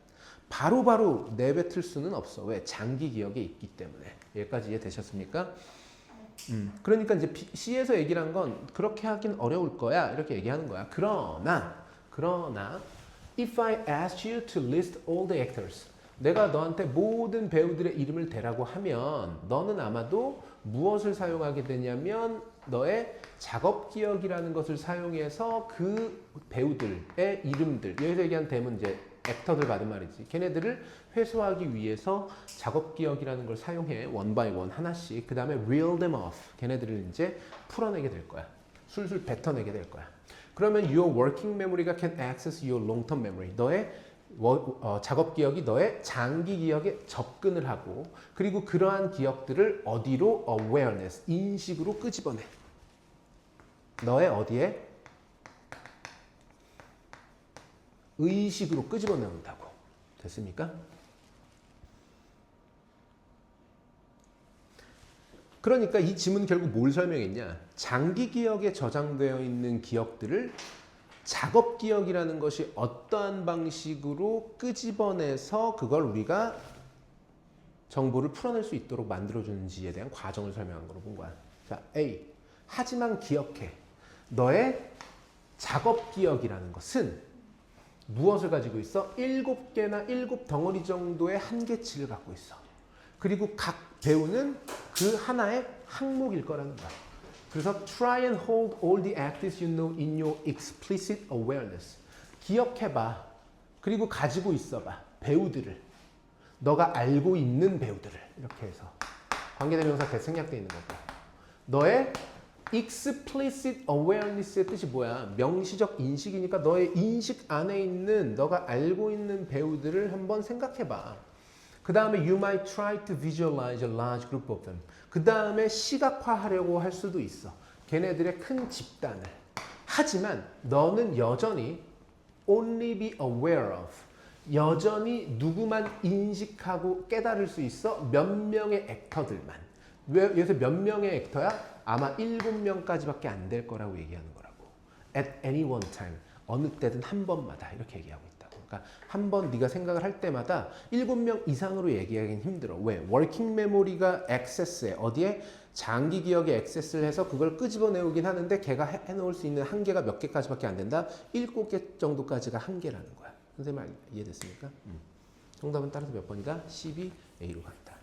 바로바로 내뱉을 수는 없어. 왜? 장기 기억에 있기 때문에. 여기까지 이해되셨습니까? 그러니까 이제 C에서 얘기를 한 건 그렇게 하긴 어려울 거야. 이렇게 얘기하는 거야. 그러나 if I asked you to list all the actors 내가 너한테 모든 배우들의 이름을 대라고 하면 너는 아마도 무엇을 사용하게 되냐면 너의 작업 기억이라는 것을 사용해서 그 배우들의 이름들, 여기서 얘기한 댐은 이제 액터들 받은 말이지. 걔네들을 회수하기 위해서 작업 기억이라는 걸 사용해 원 바이 원 하나씩. 그 다음에 reel them off. 걔네들을 이제 풀어내게 될 거야. 술술 뱉어내게 될 거야. 그러면 your working memory가 can access your long-term memory. 너의 작업 기억이 너의 장기 기억에 접근을 하고 그리고 그러한 기억들을 어디로 awareness, 인식으로 끄집어내. 너의 어디에? 의식으로 끄집어내온다고. 됐습니까? 그러니까 이 지문 결국 뭘 설명했냐? 장기 기억에 저장되어 있는 기억들을 작업 기억이라는 것이 어떠한 방식으로 끄집어내서 그걸 우리가 정보를 풀어낼 수 있도록 만들어주는지에 대한 과정을 설명한 거로 본 거야. 자, A. 하지만 기억해. 너의 작업 기억이라는 것은 무엇을 가지고 있어? 7개나 7덩어리 정도의 한계치를 갖고 있어. 그리고 각 배우는 그 하나의 항목일 거라는 거야. 그래서 try and hold all the activities you know in your explicit awareness. 기억해봐. 그리고 가지고 있어봐. 배우들을. 너가 알고 있는 배우들을. 이렇게 해서 관계대명사 대생략되어 있는 거고. 너의 explicit awareness의 뜻이 뭐야? 명시적 인식이니까 너의 인식 안에 있는 너가 알고 있는 배우들을 한번 생각해봐. 그 다음에 you might try to visualize a large group of them. 그 다음에 시각화하려고 할 수도 있어. 걔네들의 큰 집단을. 하지만 너는 여전히 only be aware of. 여전히 누구만 인식하고 깨달을 수 있어? 몇 명의 액터들만. 왜 여기서 몇 명의 액터야? 아마 7명까지밖에 안 될 거라고 얘기하는 거라고. At any one time. 어느 때든 한 번마다 이렇게 얘기하고 있다고. 그러니까 한 번 네가 생각을 할 때마다 7명 이상으로 얘기하기는 힘들어. 왜? 워킹 메모리가 액세스해. 어디에? 장기 기억에 액세스를 해서 그걸 끄집어내오긴 하는데 걔가 해놓을 수 있는 한계가 몇 개까지밖에 안 된다? 7개 정도까지가 한계라는 거야. 선생님 이해됐습니까? 정답은 따라서 몇 번이다? 12A로 간다.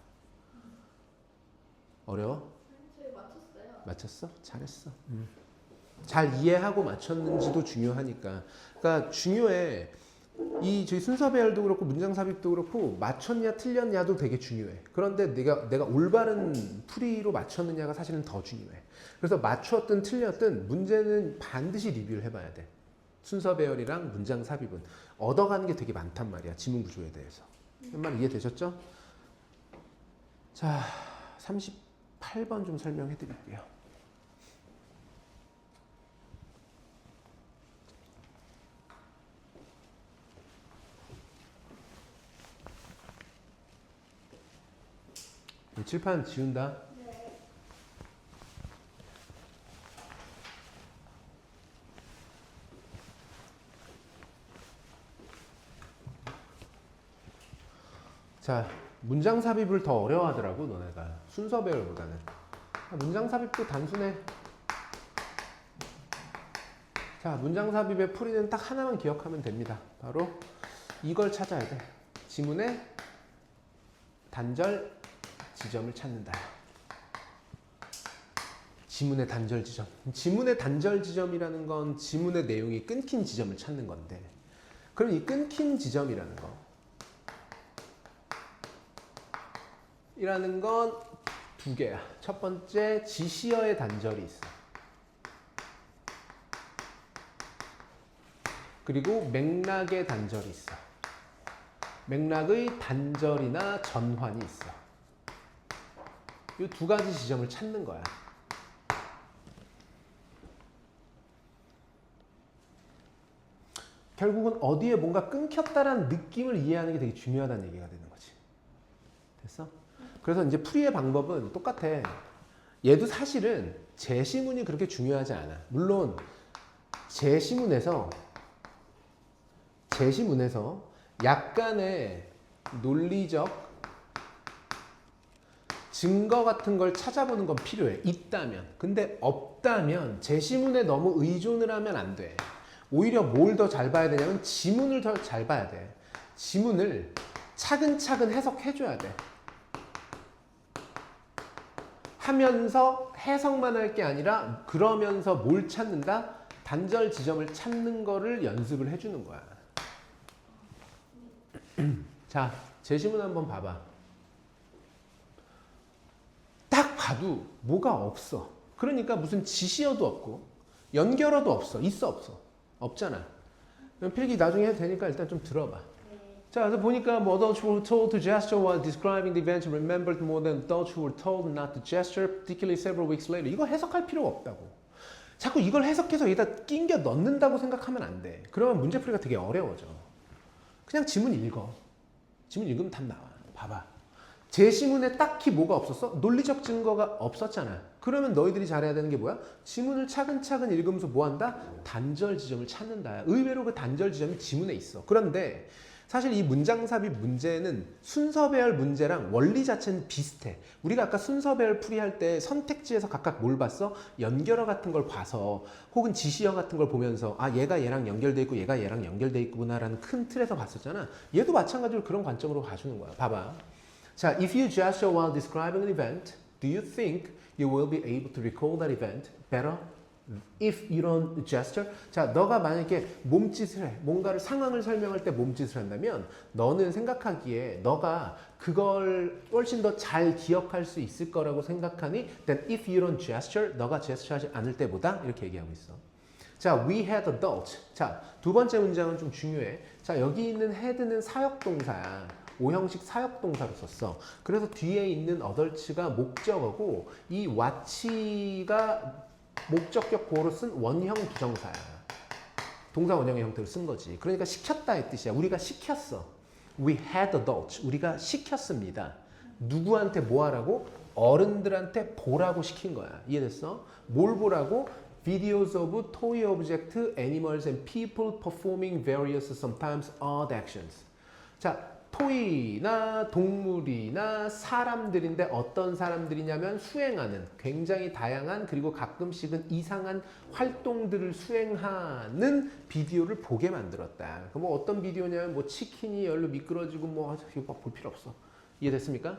어려워? 저희 맞췄어요. 맞췄어? 잘했어. 잘 이해하고 맞췄는지도 중요하니까. 그러니까 중요해. 이 저희 순서 배열도 그렇고 문장 삽입도 그렇고 맞췄냐 틀렸냐도 되게 중요해. 그런데 내가 올바른 풀이로 맞췄느냐가 사실은 더 중요해. 그래서 맞췄든 틀렸든 문제는 반드시 리뷰를 해봐야 돼. 순서 배열이랑 문장 삽입은 얻어가는 게 되게 많단 말이야. 지문 구조에 대해서. 말 이해되셨죠? 자, 38번 좀 설명해 드릴게요. 칠판 지운다. 네. 자, 문장 삽입을 더 어려워하더라고 너네가. 순서 배열보다는. 문장 삽입도 단순해. 자, 문장 삽입의 풀이는 딱 하나만 기억하면 됩니다. 바로 이걸 찾아야 돼. 지문의 단절 지점을 찾는다. 지문의 단절 지점. 지문의 단절 지점이라는 건 지문의 내용이 끊긴 지점을 찾는 건데, 그럼 이 끊긴 지점이라는 거 이라는 건 두 개야. 첫 번째, 지시어의 단절이 있어. 그리고 맥락의 단절이 있어. 맥락의 단절이나 전환이 있어. 이 두 가지 지점을 찾는 거야. 결국은 어디에 뭔가 끊겼다라는 느낌을 이해하는 게 되게 중요하다는 얘기가 되는 거지. 됐어? 그래서 이제 풀이의 방법은 똑같아. 얘도 사실은 제시문이 그렇게 중요하지 않아. 물론 제시문에서 약간의 논리적 증거 같은 걸 찾아보는 건 필요해. 있다면. 근데 없다면 제시문에 너무 의존을 하면 안 돼. 오히려 뭘 더 잘 봐야 되냐면 지문을 더 잘 봐야 돼. 지문을 차근차근 해석해줘야 돼. 하면서 해석만 할 게 아니라 그러면서 뭘 찾는다? 단절 지점을 찾는 거를 연습을 해주는 거야. 자, 제시문 한번 봐봐. 딱 봐도 뭐가 없어. 그러니까 무슨 지시어도 없고 연결어도 없어. 있어 없어? 없잖아. 그럼 필기 나중에 해도 되니까 일단 좀 들어봐. 자, 그래서 보니까 뭐 adults who were told to gesture while describing the event remembered more than adults who were told not to gesture, particularly several weeks later. 이거 해석할 필요가 없다고. 자꾸 이걸 해석해서 여기다 낑겨 넣는다고 생각하면 안 돼. 그러면 문제풀이가 되게 어려워져. 그냥 지문 읽어. 지문 읽으면 답 나와. 봐봐. 제시문에 딱히 뭐가 없었어? 논리적 증거가 없었잖아. 그러면 너희들이 잘해야 되는 게 뭐야? 지문을 차근차근 읽으면서 뭐 한다? 단절 지점을 찾는다. 의외로 그 단절 지점이 지문에 있어. 그런데 사실 이 문장삽입 문제는 순서배열 문제랑 원리 자체는 비슷해. 우리가 아까 순서배열 풀이할 때 선택지에서 각각 뭘 봤어? 연결어 같은 걸 봐서 혹은 지시어 같은 걸 보면서 아 얘가 얘랑 연결돼 있고 얘가 얘랑 연결돼 있구나라는 큰 틀에서 봤었잖아. 얘도 마찬가지로 그런 관점으로 봐주는 거야. 봐봐. 자, if you gesture while describing an event, do you think you will be able to recall that event better? If you don't gesture, 자, 너가 만약에 몸짓을 해, 뭔가를 상황을 설명할 때 몸짓을 한다면 너는 생각하기에 너가 그걸 훨씬 더 잘 기억할 수 있을 거라고 생각하니 then if you don't gesture, 너가 제스처하지 않을 때보다 이렇게 얘기하고 있어. 자, we had adults. 자, 두 번째 문장은 좀 중요해. 자, 여기 있는 had는 사역동사야. 오형식 사역동사로 썼어. 그래서 뒤에 있는 adults가 목적어고 이 what가 목적격 보호로 쓴 원형 부정사야. 동사 원형의 형태로 쓴 거지. 그러니까 시켰다의 뜻이야. 우리가 시켰어. We had adults. 우리가 시켰습니다. 누구한테 뭐 하라고? 어른들한테 보라고 시킨 거야. 이해됐어? 뭘 보라고? Videos of toy object, animals and people performing various sometimes odd actions. 자, 토이나 동물이나 사람들인데 어떤 사람들이냐면 수행하는 굉장히 다양한 그리고 가끔씩은 이상한 활동들을 수행하는 비디오를 보게 만들었다. 뭐 어떤 비디오냐면 뭐 치킨이 열로 미끄러지고 뭐 이거 볼 필요 없어. 이해됐습니까?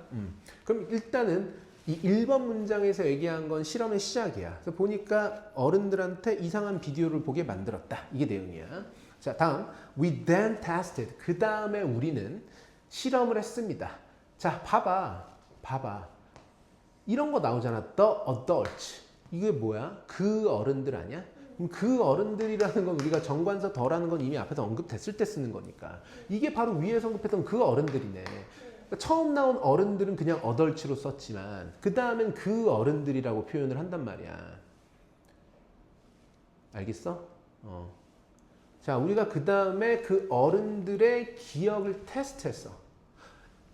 그럼 일단은 이 1번 문장에서 얘기한 건 실험의 시작이야. 그래서 보니까 어른들한테 이상한 비디오를 보게 만들었다. 이게 내용이야. 자, 다음 we then tested. 그 다음에 우리는 실험을 했습니다. 자, 봐봐. 이런 거 나오잖아. The adults. 이게 뭐야? 그 어른들 아니야? 그럼 그 어른들이라는 건 우리가 정관사 더라는 건 이미 앞에서 언급됐을 때 쓰는 거니까. 이게 바로 위에서 언급했던 그 어른들이네. 그러니까 처음 나온 어른들은 그냥 adults로 썼지만 그 다음엔 그 어른들이라고 표현을 한단 말이야. 알겠어? 자, 우리가 그 다음에 그 어른들의 기억을 테스트했어.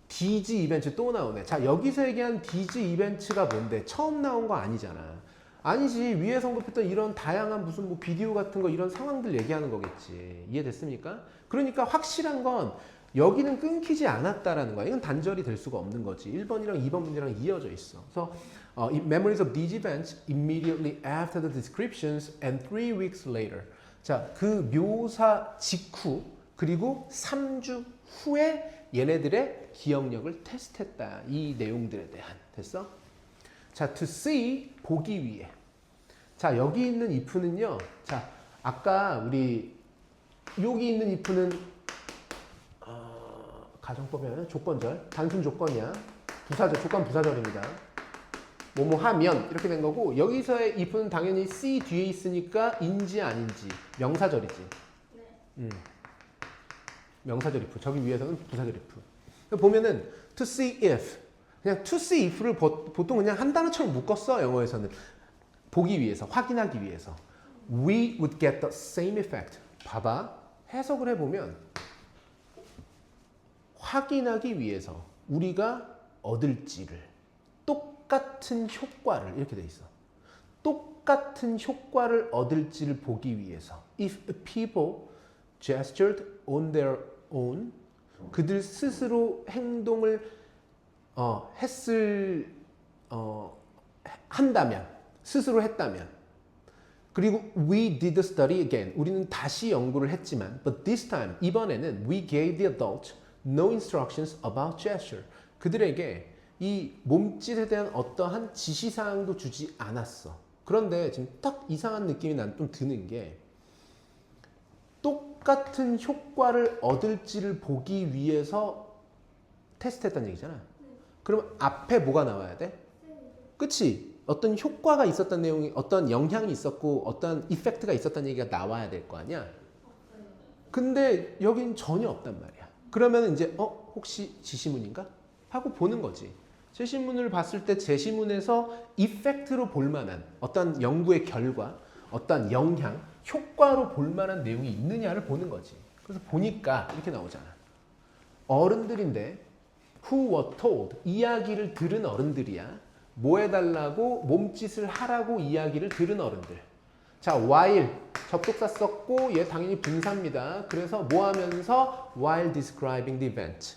디즈 이벤트 또 나오네. 자, 여기서 얘기한 디즈 이벤트가 뭔데? 처음 나온 거 아니잖아. 아니지. 위에서 언급했던 이런 다양한 무슨 뭐 비디오 같은 거 이런 상황들 얘기하는 거겠지. 이해됐습니까? 그러니까 확실한 건 여기는 끊기지 않았다라는 거야. 이건 단절이 될 수가 없는 거지. 1번이랑 2번 문제랑 이어져 있어. 그래서 memories of these events immediately after the descriptions and 3 weeks later. 자, 그 묘사 직후 그리고 3주 후에 얘네들의 기억력을 테스트했다. 이 내용들에 대한. 됐어? 자, to see, 보기 위해. 자, 여기 있는 if는요. 자, 아까 우리 여기 있는 if는 가정법에 조건절, 단순 조건이야. 부사절, 조건 부사절입니다. 뭐뭐 하면 이렇게 된 거고 여기서의 if는 당연히 see 뒤에 있으니까 인지 아닌지 명사절이지. 네. 명사절 if. 저기 위에서는 부사절 if. 보면은 to see if 그냥 to see if를 보통 그냥 한 단어처럼 묶었어. 영어에서는 보기 위해서 확인하기 위해서 we would get the same effect. 봐봐. 해석을 해보면 확인하기 위해서 우리가 얻을지를 똑같은 효과를 이렇게 돼 있어. 똑같은 효과를 얻을지를 보기 위해서 if people gestured on their own 그들 스스로 행동을 한다면 스스로 했다면 그리고 we did the study again 우리는 다시 연구를 했지만 but this time 이번에는 we gave the adult no instructions about gesture 그들에게 이 몸짓에 대한 어떠한 지시사항도 주지 않았어. 그런데 지금 딱 이상한 느낌이 난 좀 드는 게 똑같은 효과를 얻을지를 보기 위해서 테스트했다는 얘기잖아. 그러면 앞에 뭐가 나와야 돼? 그치? 어떤 효과가 있었던 내용이, 어떤 영향이 있었고 어떤 이펙트가 있었다는 얘기가 나와야 될 거 아니야? 근데 여긴 전혀 없단 말이야. 그러면 이제 혹시 지시문인가? 하고 보는 거지. 제시문을 봤을 때 제시문에서 이펙트로 볼 만한 어떤 연구의 결과, 어떤 영향, 효과로 볼 만한 내용이 있느냐를 보는 거지. 그래서 보니까 이렇게 나오잖아. 어른들인데 who were told, 이야기를 들은 어른들이야. 뭐 해달라고? 몸짓을 하라고 이야기를 들은 어른들. 자, while 접속사 썼고 얘 당연히 분사입니다. 그래서 뭐 하면서 while describing the event.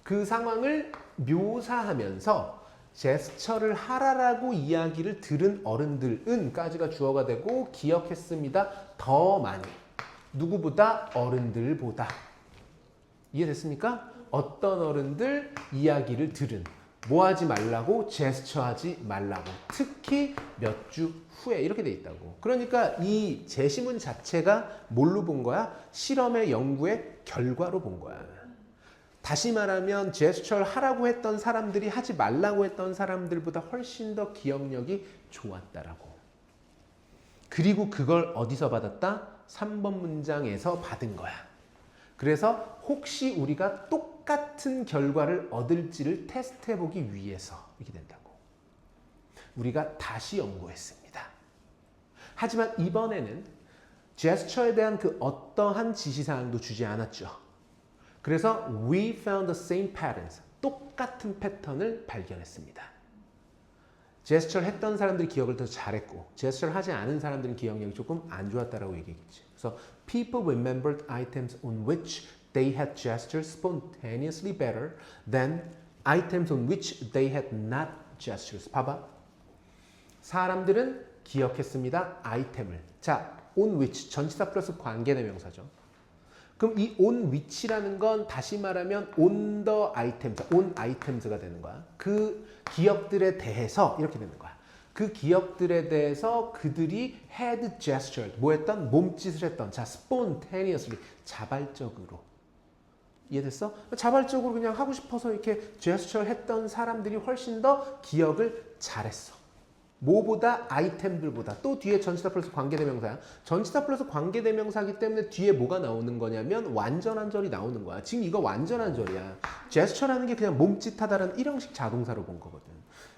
그 상황을 묘사하면서 제스처를 하라라고 이야기를 들은 어른들은 까지가 주어가 되고 기억했습니다. 더 많이. 누구보다? 어른들보다. 이해됐습니까? 어떤 어른들 이야기를 들은. 뭐 하지 말라고? 제스처 하지 말라고. 특히 몇 주 후에 이렇게 돼 있다고. 그러니까 이 제시문 자체가 뭘로 본 거야? 실험의 연구의 결과로 본 거야. 다시 말하면 제스처를 하라고 했던 사람들이 하지 말라고 했던 사람들보다 훨씬 더 기억력이 좋았다라고. 그리고 그걸 어디서 받았다? 3번 문장에서 받은 거야. 그래서 혹시 우리가 똑같은 결과를 얻을지를 테스트해보기 위해서 이렇게 된다고. 우리가 다시 연구했습니다. 하지만 이번에는 제스처에 대한 그 어떠한 지시사항도 주지 않았죠. 그래서 we found the same patterns. 똑같은 패턴을 발견했습니다. 제스처를 했던 사람들이 기억을 더 잘했고 제스처를 하지 않은 사람들은 기억력이 조금 안 좋았다라고 얘기했지. 그래서 people remembered items on which they had gestured spontaneously better than items on which they had not gestures. 봐봐. 사람들은 기억했습니다. 아이템을. 자, on which 전치사 플러스 관계대명사죠. 그럼 이 on which라는 건 다시 말하면 on the items, on items가 되는 거야. 그 기억들에 대해서 이렇게 되는 거야. 그 기억들에 대해서 그들이 had gestured, 뭐 했던? 몸짓을 했던. 자, spontaneously, 자발적으로. 이해됐어? 자발적으로 그냥 하고 싶어서 이렇게 제스처를 했던 사람들이 훨씬 더 기억을 잘했어. 뭐보다? 아이템들보다. 또 뒤에 전치사 플러스 관계대명사야. 전치사 플러스 관계대명사이기 때문에 뒤에 뭐가 나오는 거냐면 완전한 절이 나오는 거야. 지금 이거 완전한 절이야. 제스처라는 게 그냥 몸짓하다라는 일형식 자동사로 본 거거든.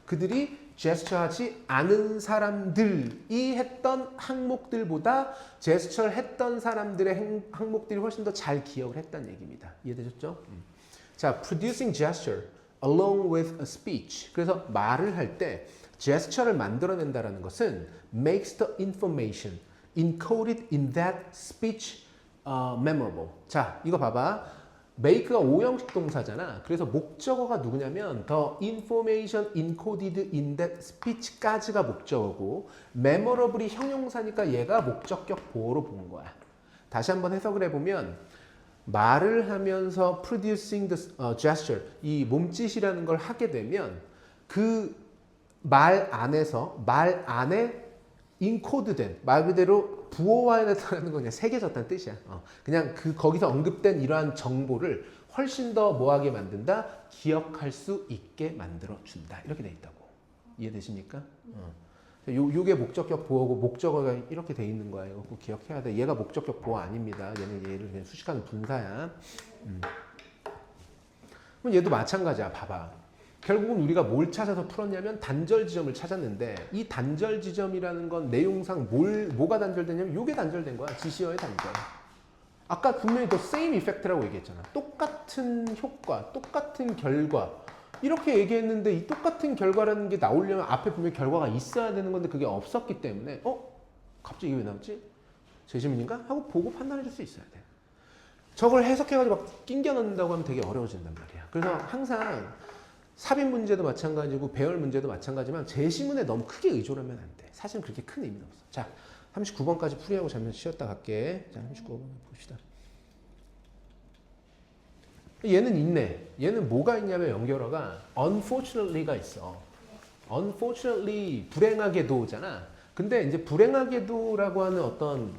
그들이 제스처하지 않은 사람들이 했던 항목들보다 제스처를 했던 사람들의 항목들이 훨씬 더 잘 기억을 했다는 얘기입니다. 이해되셨죠? 자, producing gesture along with a speech. 그래서 말을 할 때 제스처를 만들어낸다는 것은 makes the information encoded in that speech memorable. 자, 이거 봐봐. make가 오형식 동사잖아. 그래서 목적어가 누구냐면 the information encoded in that speech까지가 목적어고 memorable이 형용사니까 얘가 목적격 보어로 본 거야. 다시 한번 해석을 해보면 말을 하면서 producing the gesture, 이 몸짓이라는 걸 하게 되면 그 말 안에서 말 안에 인코드된 말 그대로 부호화됐다는 건 그냥 새겨졌다는 뜻이야. 그냥 그 거기서 언급된 이러한 정보를 훨씬 더 뭐하게 만든다? 기억할 수 있게 만들어 준다. 이렇게 돼 있다고. 이해되십니까? 요게 목적격 보호고 목적어가 이렇게 돼 있는 거야. 이거 꼭 기억해야 돼. 얘가 목적격 보호 아닙니다. 얘는 얘를 그냥 수식하는 분사야. 그럼 얘도 마찬가지야. 봐봐. 결국은 우리가 뭘 찾아서 풀었냐면 단절 지점을 찾았는데 이 단절 지점이라는 건 내용상 뭐가 단절되냐면 이게 단절된 거야. 지시어의 단절. 아까 분명히 the same effect라고 얘기했잖아. 똑같은 효과, 똑같은 결과 이렇게 얘기했는데 이 똑같은 결과라는 게 나오려면 앞에 분명히 결과가 있어야 되는 건데 그게 없었기 때문에 갑자기 이게 왜 나왔지? 제시문인가? 하고 보고 판단해 줄 수 있어야 돼. 저걸 해석해가지고 막 낑겨 넣는다고 하면 되게 어려워진단 말이야. 그래서 항상 삽입 문제도 마찬가지고 배열 문제도 마찬가지지만 제시문에 너무 크게 의존하면 안 돼. 사실은 그렇게 큰 의미는 없어. 자, 39번까지 풀이하고 잠시 쉬었다 갈게. 자, 39번 봅시다. 얘는 있네. 얘는 뭐가 있냐면 연결어가 unfortunately가 있어. unfortunately 불행하게도잖아. 근데 이제 불행하게도라고 하는 어떤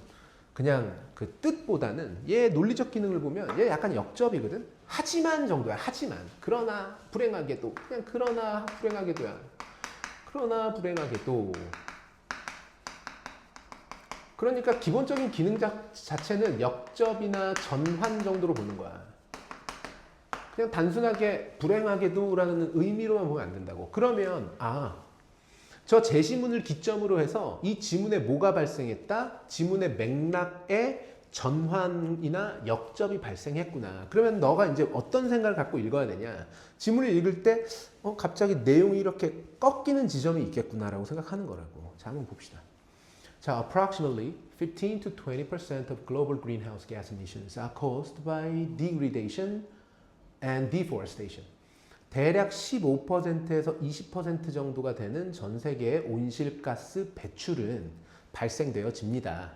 그냥 그 뜻보다는 얘 논리적 기능을 보면 얘 약간 역접이거든. 하지만 정도야. 하지만. 그러나 불행하게도. 그냥 그러나 불행하게도야. 그러나 불행하게도. 그러니까 기본적인 기능 자체는 역접이나 전환 정도로 보는 거야. 그냥 단순하게 불행하게도라는 의미로만 보면 안 된다고. 그러면 저 제시문을 기점으로 해서 이 지문에 뭐가 발생했다? 지문의 맥락에 전환이나 역접이 발생했구나. 그러면 너가 이제 어떤 생각을 갖고 읽어야 되냐? 지문을 읽을 때 갑자기 내용이 이렇게 꺾이는 지점이 있겠구나라고 생각하는 거라고. 자, 한번 봅시다. 자, approximately 15 to 20% of global greenhouse gas emissions are caused by degradation and deforestation. 대략 15%에서 20% 정도가 되는 전 세계의 온실가스 배출은 발생되어집니다.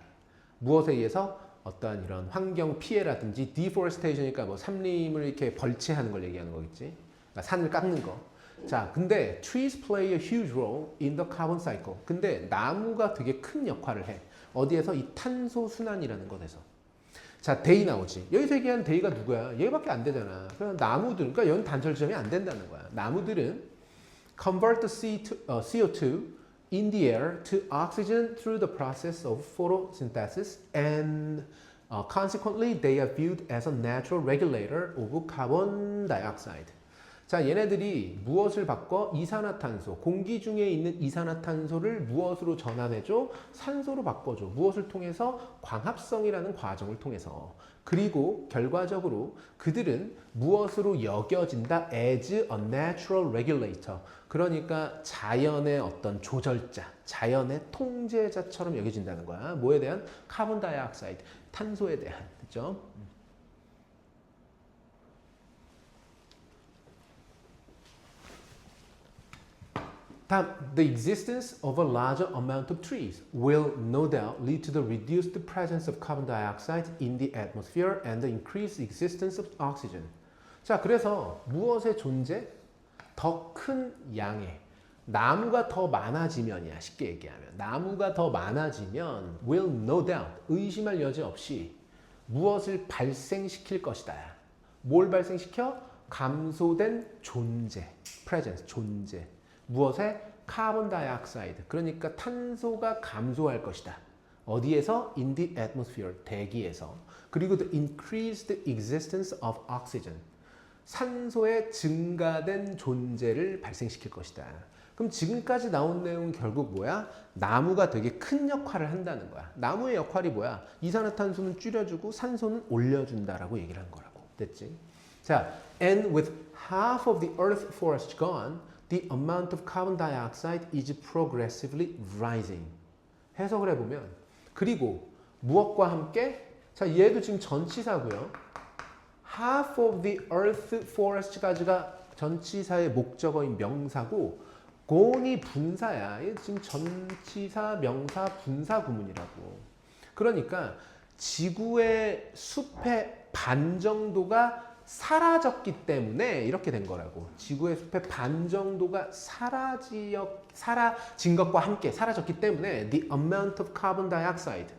무엇에 의해서? 어떠한 이런 환경 피해라든지 deforestation이니까 뭐 산림을 이렇게 벌채하는 걸 얘기하는 거겠지. 그러니까 산을 깎는 거. 자, 근데 trees play a huge role in the carbon cycle. 근데 나무가 되게 큰 역할을 해. 어디에서? 이 탄소 순환이라는 것에서. 자, 데이 나오지. 여기서 얘기한 데이가 누구야? 얘밖에 안 되잖아. 그럼 나무들, 그러니까 연 단절 지점이 안 된다는 거야. 나무들은 convert the CO2 in the air to oxygen through the process of photosynthesis and consequently they are viewed as a natural regulator of carbon dioxide. 자, 얘네들이 무엇을 바꿔? 이산화탄소, 공기 중에 있는 이산화탄소를 무엇으로 전환해줘? 산소로 바꿔줘. 무엇을 통해서? 광합성이라는 과정을 통해서. 그리고 결과적으로 그들은 무엇으로 여겨진다? As a natural regulator. 그러니까 자연의 어떤 조절자, 자연의 통제자처럼 여겨진다는 거야. 뭐에 대한? 카본 다이옥사이드, 탄소에 대한. 그죠? The existence of a larger amount of trees will no doubt lead to the reduced presence of carbon dioxide in the atmosphere and the increased existence of oxygen. 자, 그래서 무엇의 존재? 더 큰 양의 나무가 더 많아지면이야. 쉽게 얘기하면 나무가 더 많아지면 will no doubt 의심할 여지 없이 무엇을 발생시킬 것이다. 뭘 발생시켜? 감소된 존재, presence, 존재. 무엇에? 카본 다이옥사이드. 그러니까 탄소가 감소할 것이다. 어디에서? In the atmosphere, 대기에서. 그리고 the increased existence of oxygen. 산소의 증가된 존재를 발생시킬 것이다. 그럼 지금까지 나온 내용은 결국 뭐야? 나무가 되게 큰 역할을 한다는 거야. 나무의 역할이 뭐야? 이산화탄소는 줄여주고 산소는 올려준다라고 얘기를 한 거라고. 됐지? 자, and with half of the earth forest gone, the amount of carbon dioxide is progressively rising. 해석을 해보면 그리고 무엇과 함께? 자, 얘도 지금 전치사고요. half of the earth forest까지가 전치사의 목적어인 명사고 gone이 분사야. 얘 지금 전치사, 명사, 분사 구문이라고. 그러니까 지구의 숲의 반 정도가 사라졌기 때문에 이렇게 된 거라고. 지구의 숲의 반 정도가 사라진 것과 함께 사라졌기 때문에 the amount of carbon dioxide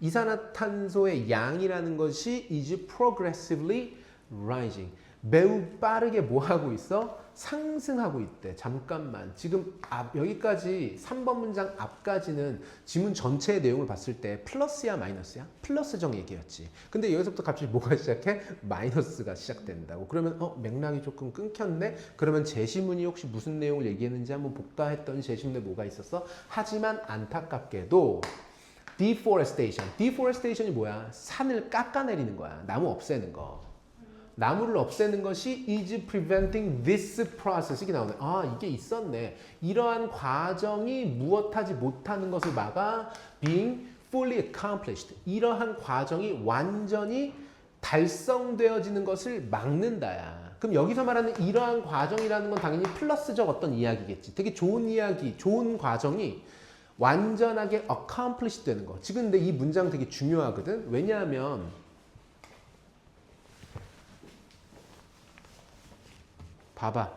이산화탄소의 양이라는 것이 is progressively rising. 매우 빠르게 뭐 하고 있어? 상승하고 있대. 잠깐만. 지금 여기까지 3번 문장 앞까지는 지문 전체의 내용을 봤을 때 플러스야 마이너스야? 플러스정 얘기였지. 근데 여기서부터 갑자기 뭐가 시작해? 마이너스가 시작된다고. 그러면 맥락이 조금 끊겼네? 그러면 제시문이 혹시 무슨 내용을 얘기했는지 한번 볼까 했더니 제시문에 뭐가 있었어? 하지만 안타깝게도 deforestation. deforistation이 뭐야? 산을 깎아내리는 거야. 나무 없애는 거. 나무를 없애는 것이 is preventing this process. 이게 나오네. 이게 있었네. 이러한 과정이 무엇하지 못하는 것을 막아 being fully accomplished. 이러한 과정이 완전히 달성되어지는 것을 막는다야. 그럼 여기서 말하는 이러한 과정이라는 건 당연히 플러스적 어떤 이야기겠지. 되게 좋은 이야기, 좋은 과정이 완전하게 accomplish 되는 거. 지금 근데 이 문장 되게 중요하거든. 왜냐하면 봐봐.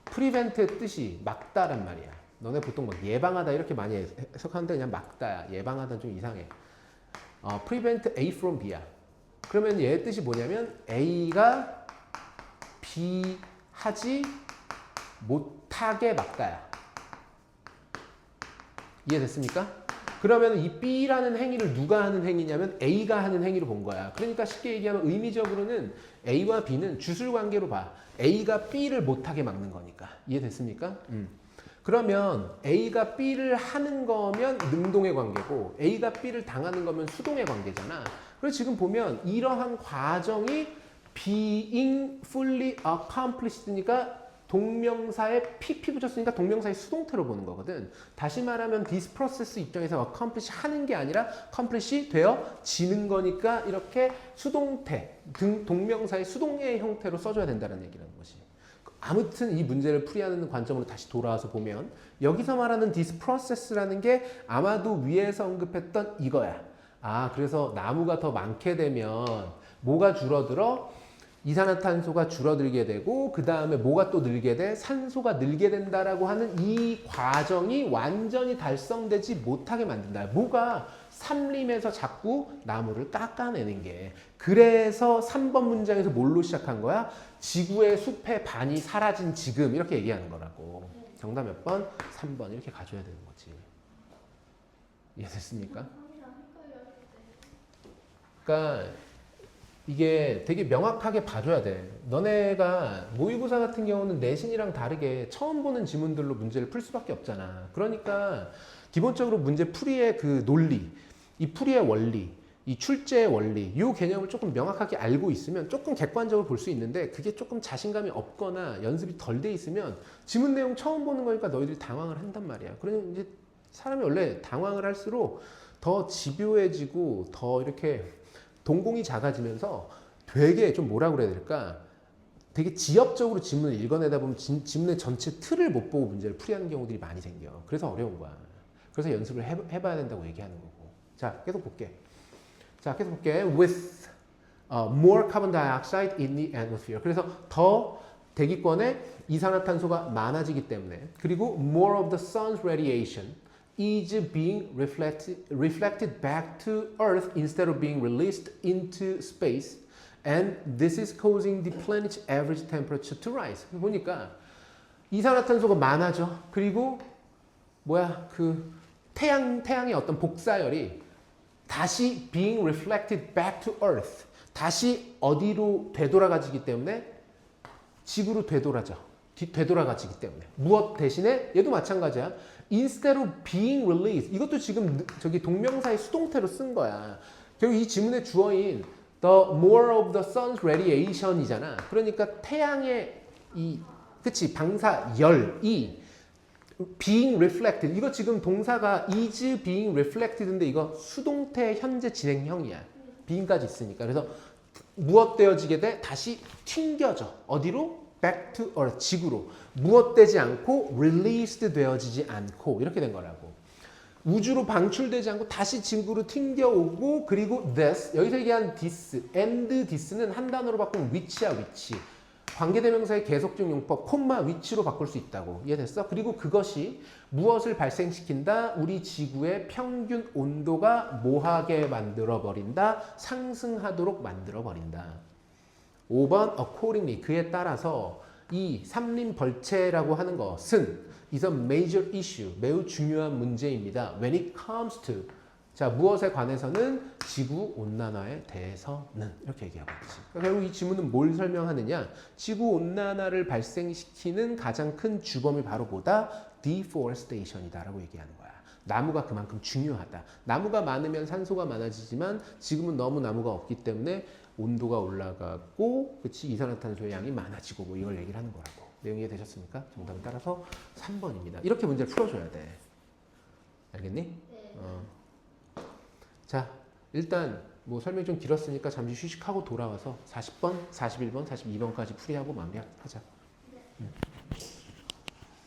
prevent의 뜻이 막다란 말이야. 너네 보통 막 예방하다 이렇게 많이 해석하는데 그냥 막다야. 예방하다 좀 이상해. prevent A from B야. 그러면 얘의 뜻이 뭐냐면 A가 B 하지 못하게 막다야. 이해됐습니까? 그러면 이 B라는 행위를 누가 하는 행위냐면 A가 하는 행위로 본 거야. 그러니까 쉽게 얘기하면 의미적으로는 A와 B는 주술 관계로 봐. A가 B를 못하게 막는 거니까. 이해됐습니까? 그러면 A가 B를 하는 거면 능동의 관계고 A가 B를 당하는 거면 수동의 관계잖아. 그래서 지금 보면 이러한 과정이 being fully accomplished니까 동명사에 PP 붙였으니까 동명사의 수동태로 보는 거거든. 다시 말하면 this process 입장에서 accomplish 하는 게 아니라 accomplish 되어지는 거니까 이렇게 수동태, 동명사의 수동의 형태로 써줘야 된다는 얘기라는 거지. 아무튼 이 문제를 풀이하는 관점으로 다시 돌아와서 보면 여기서 말하는 this process라는 게 아마도 위에서 언급했던 이거야. 그래서 나무가 더 많게 되면 뭐가 줄어들어? 이산화탄소가 줄어들게 되고 그 다음에 뭐가 또 늘게 돼? 산소가 늘게 된다라고 하는 이 과정이 완전히 달성되지 못하게 만든다. 뭐가? 산림에서 자꾸 나무를 깎아내는 게. 그래서 3번 문장에서 뭘로 시작한 거야? 지구의 숲의 반이 사라진 지금 이렇게 얘기하는 거라고. 정답 몇 번? 3번 이렇게 가져야 되는 거지. 이해됐습니까? 그러니까 이게 되게 명확하게 봐줘야 돼. 너네가 모의고사 같은 경우는 내신이랑 다르게 처음 보는 지문들로 문제를 풀 수밖에 없잖아. 그러니까 기본적으로 문제 풀이의 그 논리, 이 풀이의 원리, 이 출제의 원리, 이 개념을 조금 명확하게 알고 있으면 조금 객관적으로 볼 수 있는데 그게 조금 자신감이 없거나 연습이 덜 돼 있으면 지문 내용 처음 보는 거니까 너희들이 당황을 한단 말이야. 그러면 이제 사람이 원래 당황을 할수록 더 집요해지고 더 이렇게 동공이 작아지면서 되게 좀 뭐라 그래야 될까? 되게 지엽적으로 지문을 읽어내다 보면 지문의 전체 틀을 못 보고 문제를 풀이하는 경우들이 많이 생겨. 그래서 어려운 거야. 그래서 연습을 해봐야 된다고 얘기하는 거고. 자, 계속 볼게. With more carbon dioxide in the atmosphere. 그래서 더 대기권에 이산화탄소가 많아지기 때문에 그리고 more of the sun's radiation is being reflected back to Earth instead of being released into space, and this is causing the planet's average temperature to rise. 보니까 이산화탄소가 많아져. 그리고 그 태양의 어떤 복사열이 다시 being reflected back to Earth, 다시 어디로 되돌아가지기 때문에 지구로 되돌아가지기 때문에 무엇 대신에 얘도 마찬가지야. Instead of being released. 이것도 지금 저기 동명사의 수동태로 쓴 거야. 결국 이 지문의 주어인 the more of the sun's radiation이잖아. 그러니까 태양의 그치 방사열이 being reflected. 이거 지금 동사가 is being reflected인데 이거 수동태 현재 진행형이야. being까지 있으니까. 그래서 무엇 되어지게 돼? 다시 튕겨져. 어디로? back to earth, 지구로. 무엇되지 않고 released 되어지지 않고 이렇게 된 거라고. 우주로 방출되지 않고 다시 지구로 튕겨오고 그리고 this, 여기서 얘기한 this, and this는 한 단어로 바꾸면 which야, which. 관계대명사의 계속적 용법, 콤마, which로 바꿀 수 있다고. 이해됐어? 그리고 그것이 무엇을 발생시킨다? 우리 지구의 평균 온도가 뭐하게 만들어버린다? 상승하도록 만들어버린다. 5번 accordingly, 그에 따라서 이 산림벌채라고 하는 것은 is a major issue, 매우 중요한 문제입니다. When it comes to, 자 무엇에 관해서는 지구온난화에 대해서는 이렇게 얘기하고 있지. 그러니까 결국 이 지문은 뭘 설명하느냐? 지구온난화를 발생시키는 가장 큰 주범이 바로 뭐다? Deforestation이다 라고 얘기하는 거야. 나무가 그만큼 중요하다. 나무가 많으면 산소가 많아지지만 지금은 너무 나무가 없기 때문에 온도가 올라가고 그치 이산화탄소의 양이 많아지고 뭐 이걸 얘기를 하는 거라고. 내용 이해되셨습니까? 정답은 따라서 3번입니다. 이렇게 문제를 풀어줘야 돼. 알겠니? 네. 자 일단 뭐 설명이 좀 길었으니까 잠시 휴식하고 돌아와서 40번, 41번, 42번까지 풀이하고 마무리하자. 네.